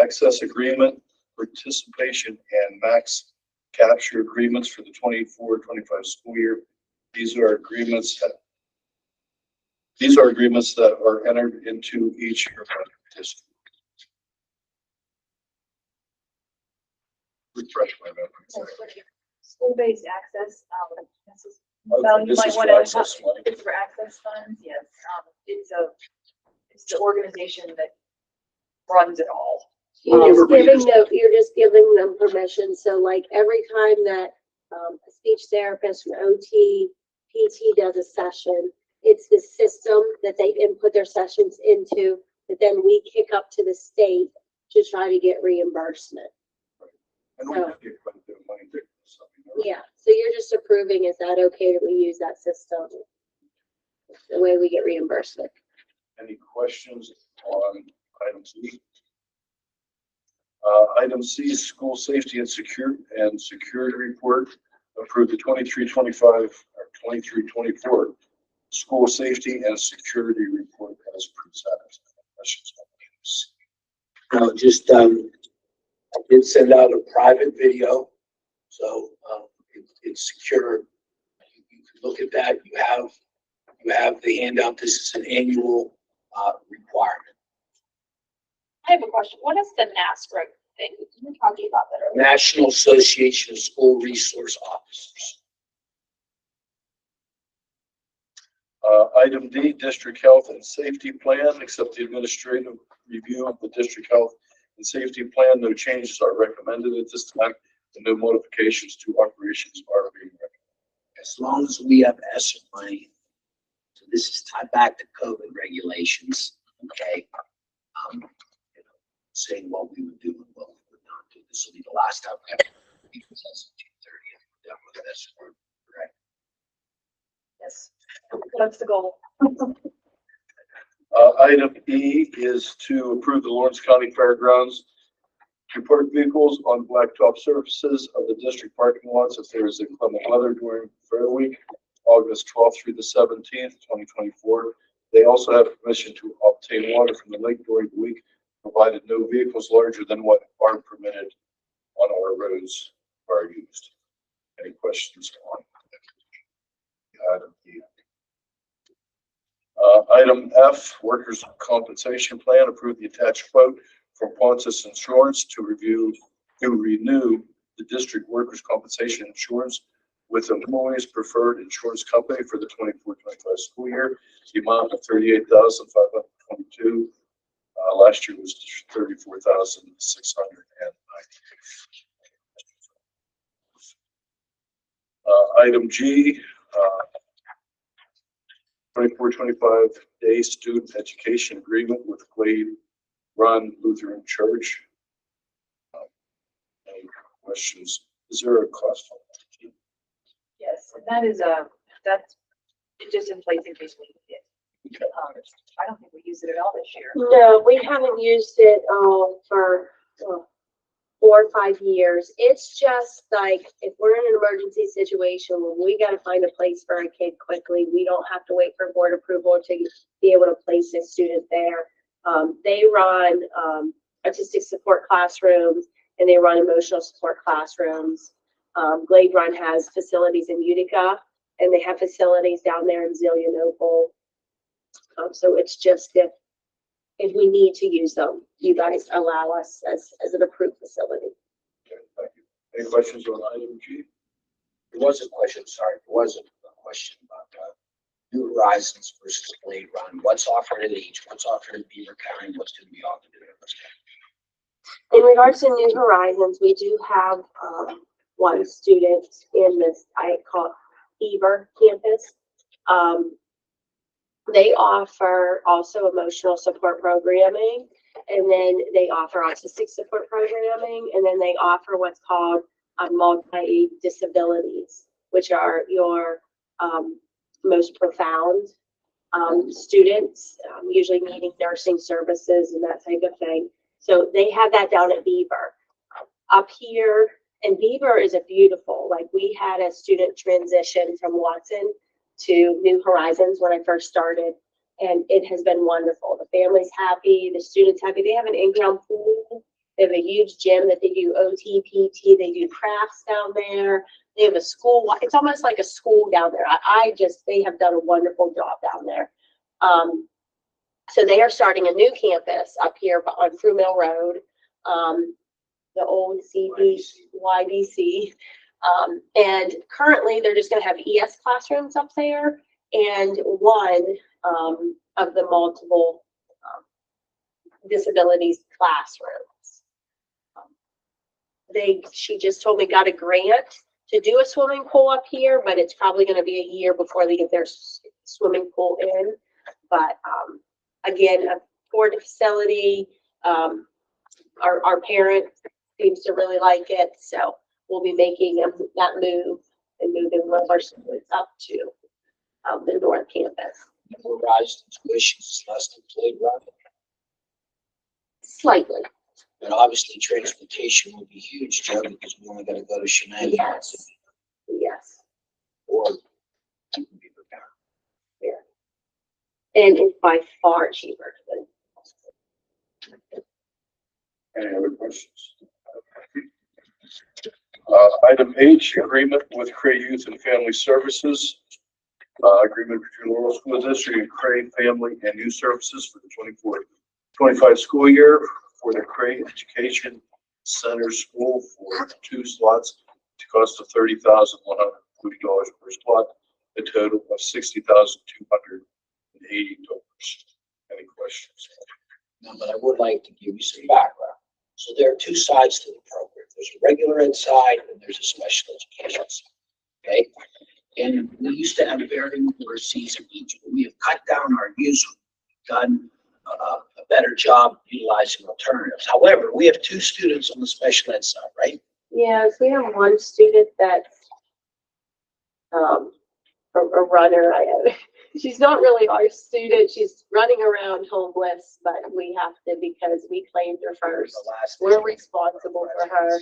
access agreement, participation and max capture agreements for the 24-25 school year. These are agreements that are entered into each year by the district. Refresh my memory. School-based access, this is, Okay, well, you this might is want for to, access money. it's for access funds, yes. It's the organization that runs it all. You're just giving them permission, so like every time that, a speech therapist, an OT, PT does a session, it's the system that they input their sessions into, that then we kick up to the state to try to get reimbursement. And we did get quite a bit of money there. Yeah, so you're just approving, is that okay that we use that system? The way we get reimbursement. Any questions on item C? Item C is school safety and security report. Approve the 23-25 or 23-24 school safety and security report as presented. Questions on items? No, just, I did send out a private video, so, it's secure. You can look at that. You have the handout. This is an annual, requirement. I have a question. What is the NASRA thing? You were talking about that earlier. National Association of School Resource Officers. Item D, district health and safety plan. Accept the administrative review of the district health and safety plan. No changes are recommended at this time, and no modifications to operations are being recommended. As long as we have ESSER money, so this is tied back to COVID regulations, okay? Saying what we would do and what we would not do. This will be the last time we have to because that's 2:30 and we're done with ESSER, correct? Yes, that's the goal. Item E is to approve the Lawrence County Fairgrounds to park vehicles on blacktop surfaces of the district parking lots if there is inclement weather during Fair Week, August 12th through the 17th, 2024. They also have permission to obtain water from the lake during the week, provided no vehicles larger than what are permitted on our roads are used. Any questions on item E? Item F, workers' compensation plan. Approve the attached quote from Pontus Insurance to review to renew the district workers' compensation insurance with employees preferred insurance company for the 24-25 school year. The amount of $38,522. Last year was $34,690. Item G, 24-25 day student education agreement with Glade Run Lutheran Church. Any questions? Is there a cost on that? Yes, and that is that's it just in place in case we need it. Okay. I don't think we used it at all this year. No, we haven't used it, for 4 or 5 years. It's just like, if we're in an emergency situation where we gotta find a place for a kid quickly, we don't have to wait for board approval to be able to place a student there. They run, artistic support classrooms, and they run emotional support classrooms. Glade Run has facilities in Utica, and they have facilities down there in Zelienople. So it's just if we need to use them, you guys allow us as an approved facility. Okay, thank you. Any questions on item G? There was a question, sorry, there was a question about, New Horizons versus Glade Run. What's offered at each? What's offered in Beaver County? What's going to be offered in Everest County? In regards to New Horizons, we do have one student in this, I call it Beaver campus. They offer also emotional support programming, and then they offer autistic support programming, and then they offer what's called multi-disabilities, which are your most profound students, usually needing nursing services and that type of thing. So they have that down at Beaver. Up here, and Beaver is a beautiful, like we had a student transition from Watson to New Horizons when I first started, and it has been wonderful. The family's happy, the students happy. They have an in-ground pool. They have a huge gym that they do OT, PT. They do crafts down there. They have a school. It's almost like a school down there. They have done a wonderful job down there. So they are starting a new campus up here on Fruit Mill Road, the old YDC. And currently they're just going to have ES classrooms up there and one of the multiple disabilities classrooms. She just told me got a grant to do a swimming pool up here, but it's probably going to be a year before they get their swimming pool in. But again, a Ford facility, our parent seems to really like it, so we'll be making that move and moving one of our students up to the North Campus. New Horizons tuition is less than Glade Run. Slightly, But obviously transportation will be huge, Joe, because we only got to go to Shenango. yes, yes, Or Beaver County. and it's by far cheaper than. Any other questions? Item H, agreement with Cray Youth and Family Services. Agreement between Laurel School District and Cray Family and Youth Services for the 24-25 school year for the Cray Education Center School for 2 slots to cost of $30,140 per slot, a total of $60,280. Any questions? No, but I would like to give you some background. So there are 2 sides to the program. There's a regular ed side and there's a special education side. Okay? And we used to have varying courses in each, but we have cut down our use, done a better job utilizing alternatives. However, we have 2 students on the special ed side, right? Yes, we have one student that's a runner. She's not really our student. She's running around homeless, but we have to because we claimed her first. We're responsible for her.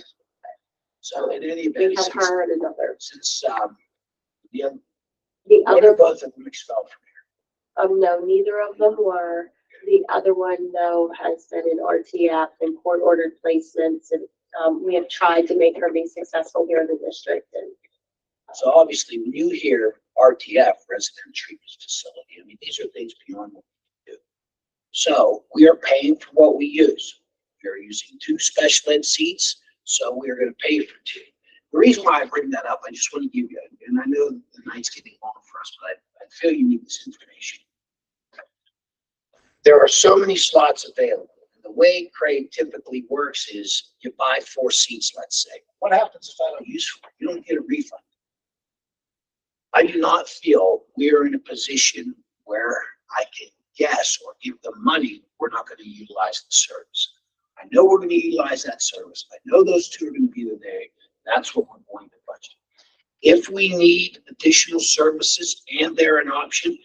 So in any We event, have her and another. since the The other, both of them expelled from here. no, neither of them were. The other one, though, has been in RTF and court-ordered placements, and we have tried to make her be successful here in the district. And So obviously, when you hear RTF, Resident Treatment Facility, I mean, these are things beyond what we do. So we are paying for what we use. We are using 2 special ed seats. So we're gonna pay for two. The reason why I bring that up, I just want to give you, and I know the night's getting long for us, but I feel you need this information. There are so many slots available. The way Craig typically works is you buy 4 seats, let's say. What happens if I don't use 4? You don't get a refund. I do not feel we are in a position where I can guess or give them money, we're not going to utilize the service. I know we're going to utilize that service. I know those two are going to be there. That's what we're going to budget. If we need additional services and they're an option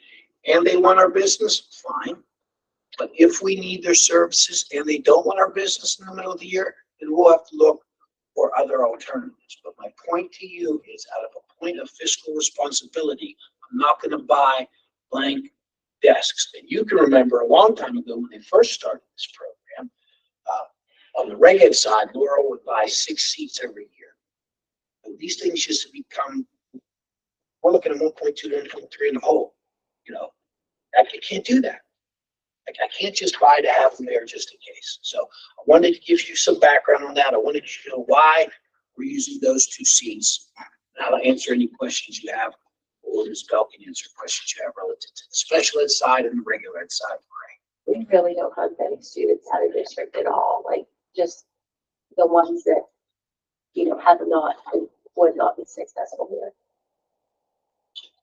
and they want our business, fine. But if we need their services and they don't want our business in the middle of the year, then we'll have to look for other alternatives. But my point to you is, out of a point of fiscal responsibility, I'm not going to buy blank desks. And you can remember a long time ago when they first started this program, on the Reg Ed side, Laurel would buy 6 seats every year. And these things just become, we're looking at 1.2 to 1.3 in the hole. You know, I can't do that. Like, I can't just buy to have them there just in case. So I wanted to give you some background on that. I wanted you to know why we're using those 2 seats. And I'll answer any questions you have, or Ms. Bell can answer questions you have relative to the special ed side and the regular ed side. We really don't have many students out of district at all, like just the ones that, you know, have not and would not be successful here.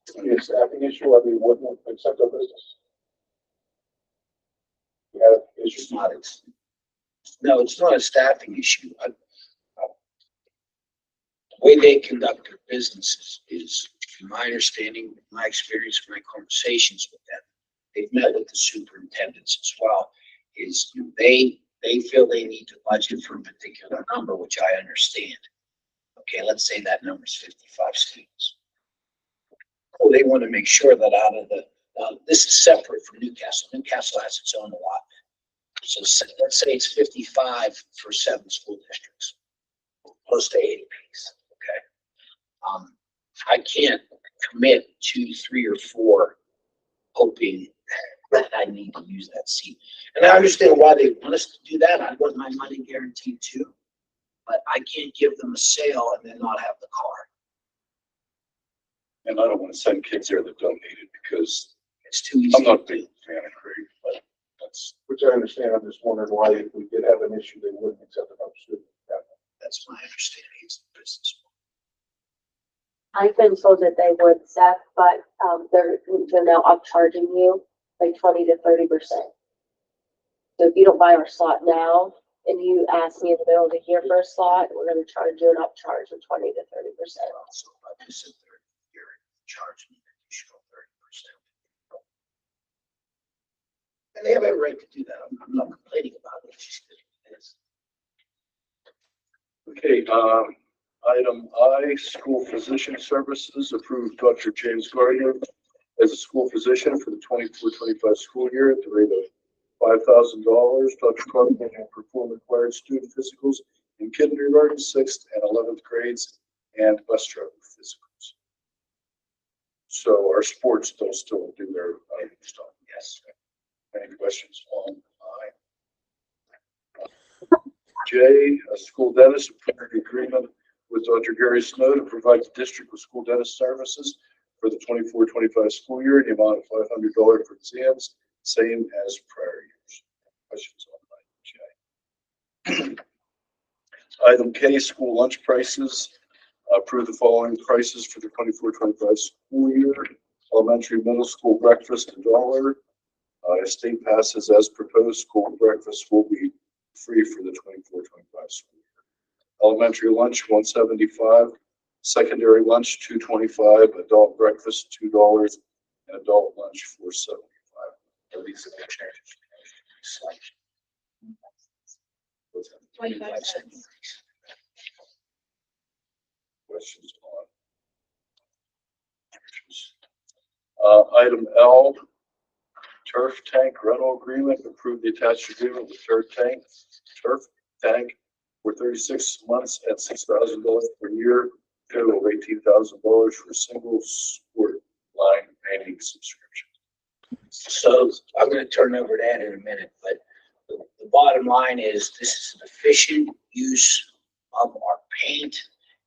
It's a staffing issue, I mean, wouldn't accept our business. Yeah, it's just not, No, it's not a staffing issue. The way they conduct their business is, from my understanding, my experience, my conversations with them, they've met with the superintendents as well, is they feel they need to budget for a particular number, which I understand. Okay, let's say that number is 55 students. Well, they want to make sure that out of the, this is separate from Newcastle. Newcastle has its own allotment. So let's say it's 55 for 7 school districts, close to 80 piece, okay? I can't commit 2, 3, or 4 hoping that I need to use that seat. And I understand why they want us to do that. I want my money guaranteed too, but I can't give them a sale and then not have the car. and I don't want to send kids there that don't need it because It's too easy. I'm not a big fan of Craig, but that's, which I understand. I'm just wondering why if we did have an issue, they wouldn't accept another student. That's my understanding. It's the business. I've been told that they would, Seth, but they're now upcharging you like 20 to 30%. So if you don't buy our slot now and you ask me in the middle of the year for a slot, we're going to charge you an upcharge of 20 to 30%. So like I said, you're charging an additional 30%. And they have every right to do that. I'm not complaining about it. It's just that it is. Okay, item I, school physician services, approved Dr. James Gardner as a school physician for the 24-25 school year at the rate of $5,000. Dr. Gardner will perform required student physicals in kindergarten, 6th and 11th grades, and bus driver physicals. So our sports, they'll still do their stuff. Yes. Any questions on I? J, a school dentist approved agreement with Dr. Gary Snow to provide the district with school dentist services for the 24-25 school year in the amount of $500 for exams, same as prior years. Questions on item J? Item K, school lunch prices. Approve the following prices for the 24-25 school year. Elementary, middle school breakfast $1. State passes as proposed. School breakfast will be free for the 24-25 school year. Elementary lunch $1.75, secondary lunch $2.25, adult breakfast $2, and adult lunch $4.75. Are these the changes? 25 cents. Questions on? Item L, turf tank rental agreement. Approve the attached agreement with turf tank for 36 months at $6,000 per year, total of $18,000 for a single sport line painting subscription. So I'm going to turn over to Ed in a minute, but the bottom line is this is an efficient use of our paint.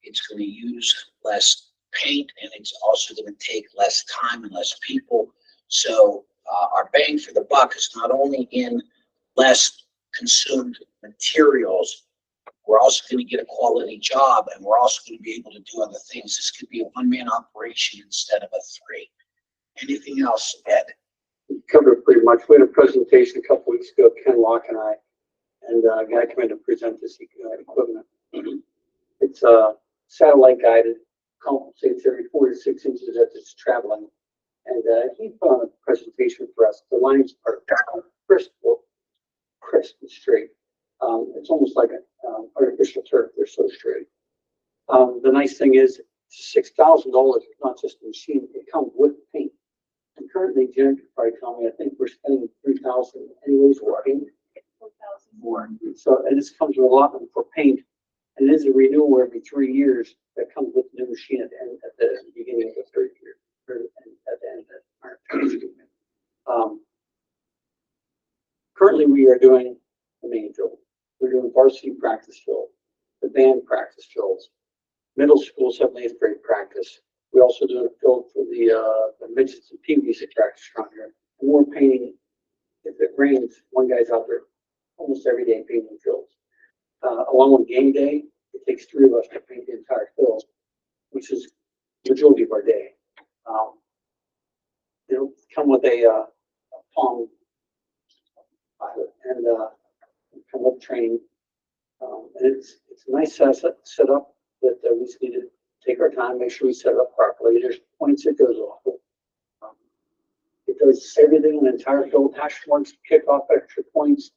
It's gonna use less paint, and it's also gonna take less time and less people. So, our bang for the buck is not only in less consumed materials, we're also gonna get a quality job, and we're also gonna be able to do other things. This could be a one-man operation instead of a three. Anything else, Ed? We covered it pretty much. We had a presentation a couple weeks ago, Ken Locke and I, and a guy came in to present this equipment. It's satellite guided, compensates every 4 to 6 inches as it's traveling. And he put on a presentation for us. The lines are crisp and straight. It's almost like an artificial turf. They're so straight. The nice thing is $6,000 is not just the machine. It comes with paint. And currently, Jen could probably tell me, I think we're spending $3,000 anyways for paint. More. So, and this comes with a lot for paint. And it is a renewal every 3 years that comes with the new machine at the beginning of the third year, or at the end of our currently, we are doing the main field. We're doing varsity practice field, the band practice fields, middle school, 7th, 8th grade practice. We also do a field for the midgets and peewees at practice around here. And we're painting, if it rains, one guy's out there almost every day painting fields. Along with game day, it takes 3 of us to paint the entire field, which is the majority of our day. It'll come with a palm pilot and come with training. And it's a nice setup that we just need to take our time, make sure we set it up properly. There's points it goes off. It does everything in the entire field, hash marks, kickoff, extra points,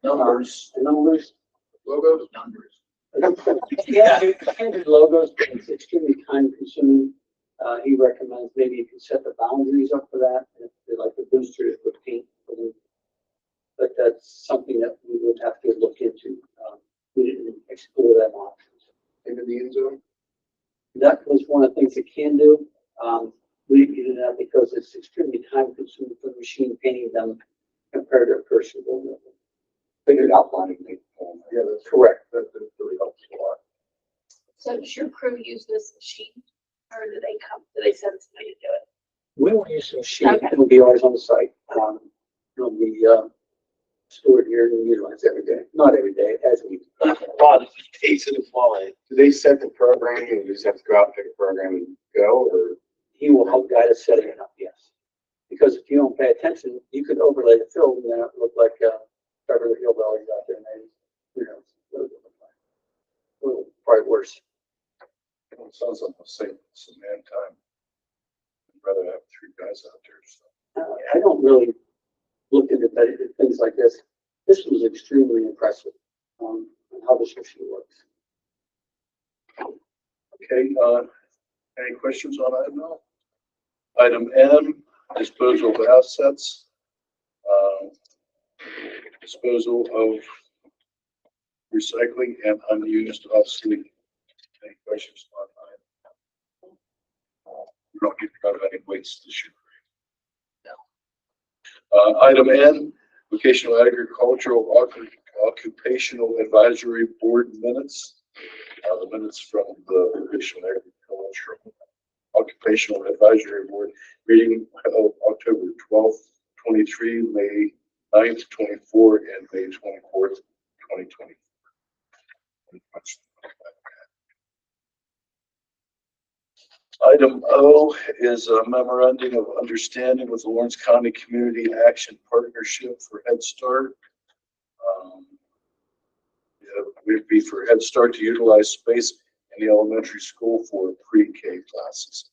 Numbers. Numbers. Logos? Numbers. Yeah, you can do logos, but it's extremely time consuming. He recommends maybe you can set the boundaries up for that, and if they like the boosters with paint for them. But that's something that we would have to look into. We didn't explore that options. Into the end zone? That was one of the things it can do. We didn't do that because it's extremely time consuming for the machine painting them compared to a person going with them. Figured outlining. Yeah, that's correct. That really helps a lot. So does your crew use this machine, or do they send somebody to do it? We will use some sheet, Okay. it'll be ours on the site. It'll be stored here and utilized every day. Not every day, as we. Days in the fall. Do they set the program and you just have to go out and pick a program and go, or? He will help guide us setting it up, yes. Because if you don't pay attention, you could overlay the film and then it look like Beverly Hillbillies out there, maybe. Who knows? What it would look like. Well, probably worse. It sounds like the same man time. I'd rather have 3 guys out there, so. I don't really look into things like this. This was extremely impressive on how this machine works. Okay, any questions on item L? Item M, disposal of assets. Disposal of recycling and unused obsolete. Any questions on item? We don't get rid of any waste this year. No. Item N, vocational agricultural occupational advisory board minutes. The minutes from the vocational agricultural occupational advisory board meeting held October 12th, 23, May 9th, 24, and May 24th, 2020. Item O is a memorandum of understanding with the Lawrence County Community Action Partnership for Head Start. Would be for Head Start to utilize space in the elementary school for pre-K classes.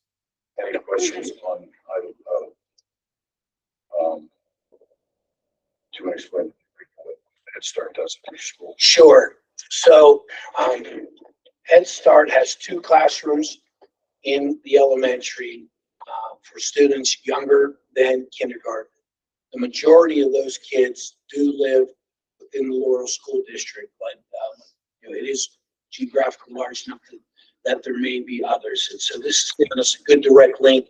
Any questions on item O? To explain what Head Start does in your school. Sure. So, Head Start has 2 classrooms in the elementary for students younger than kindergarten. The majority of those kids do live within the Laurel School District, but it is geographically large enough that there may be others. And so this has given us a good direct link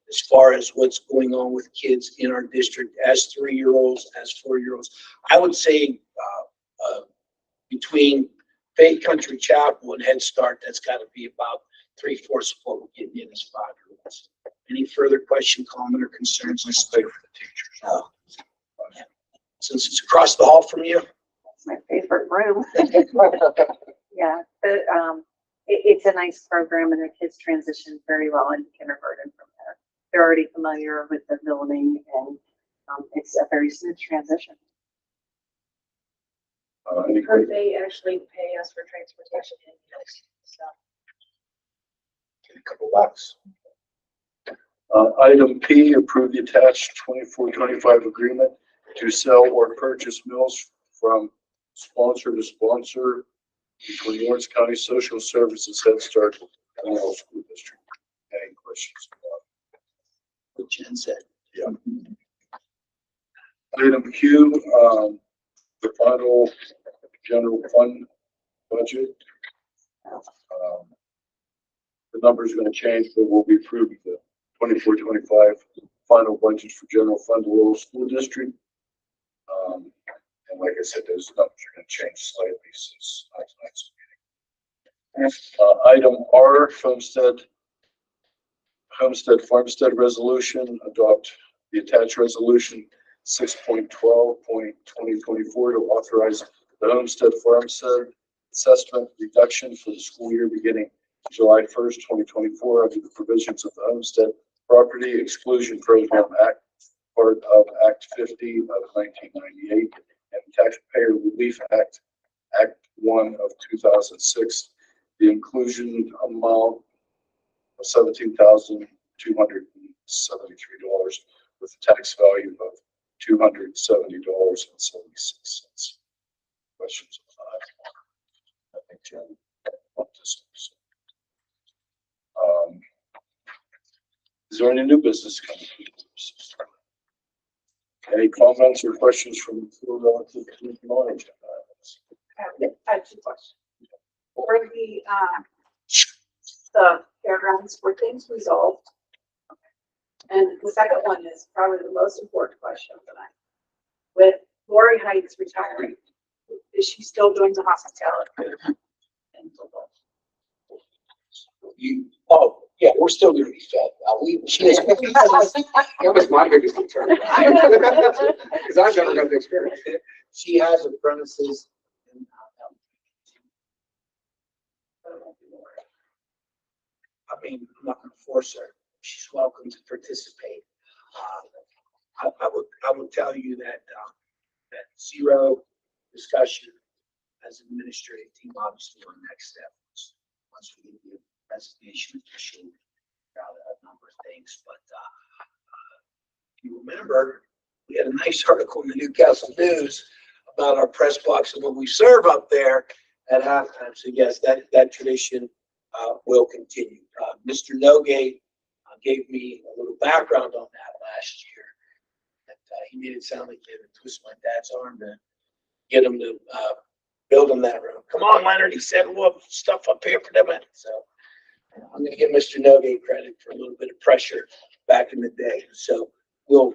as far as what's going on with kids in our district as 3-year-olds, as 4-year-olds. I would say between Bay Country Chapel and Head Start, that's gotta be about 3/4 of what we're getting in as 5-year-olds. Any further question, comment, or concerns? Let's pay for the teachers. No. Since it's across the hall from you. It's my favorite room. Yeah, it's a nice program and the kids transition very well into kindergarten from there. They're already familiar with the building and it's a very smooth transition. Any Because they actually pay us for transportation and meals, so. A couple bucks. Item P, approve the attached 24-25 agreement to sell or purchase mills from sponsor to sponsor between Lawrence County Social Services Head Start and Middle School District. Any questions? What Jen said. Yeah. Item Q, the final general fund budget. The number is going to change, but we'll be approving the 24-25 final budget for general fund Lowell School District. And like I said, those numbers are going to change slightly since tonight's meeting. Item R, Homestead Farmstead Resolution, adopt the attached resolution 6.12.2024 to authorize the Homestead Farmstead assessment reduction for the school year beginning July 1st, 2024, under the provisions of the Homestead Property Exclusion Program Act, part of Act 50 of 1998, and Taxpayer Relief Act, Act 1 of 2006. The inclusion amount of $17,273 with a tax value of $270.76. Questions on that? I think Jen wants to say something. Is there any new business coming? Any comments or questions from the floor relative to the knowledge? I have two questions. For the fairgrounds, were things resolved? And the second one is probably the most important question of the night. With Lori Heights retiring, is she still doing the hospitality? Oh, yeah, we're still gonna be fed. She is. That was my biggest concern. Because I've never got the experience. She has apprentices. I mean, I'm not gonna force her. She's welcome to participate. I would tell you that, that zero discussion as an administrative team, obviously, our next step was, once we get the resignation issue, about a number of things, but, if you remember, we had a nice article in the Newcastle News about our press box and what we serve up there at halftime. So yes, that tradition will continue. Mr. Nogay gave me a little background on that last year. And, he made it sound like he had to twist my dad's arm to get him to build him that room. Come on, Leonard, he said, we'll have stuff up here for them. So I'm going to give Mr. Nogay credit for a little bit of pressure back in the day. So we'll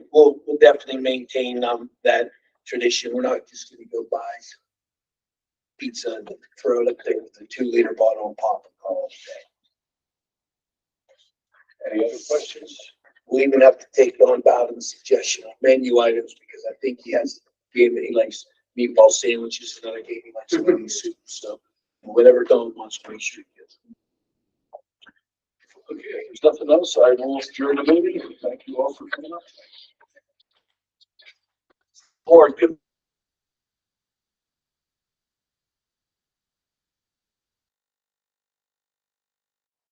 definitely maintain that tradition. We're not just going to go buy pizza and throw it up there with the 2-liter bottle and pop and call it a day. Any other questions? We'll even have to take Don Bowden's suggestion on menu items because I think he likes meatball sandwiches and I gave him like spaghetti soup. So whatever Don wants to make sure he gets. Okay, if there's nothing else, I will adjourn the meeting. Thank you all for coming up. Board, good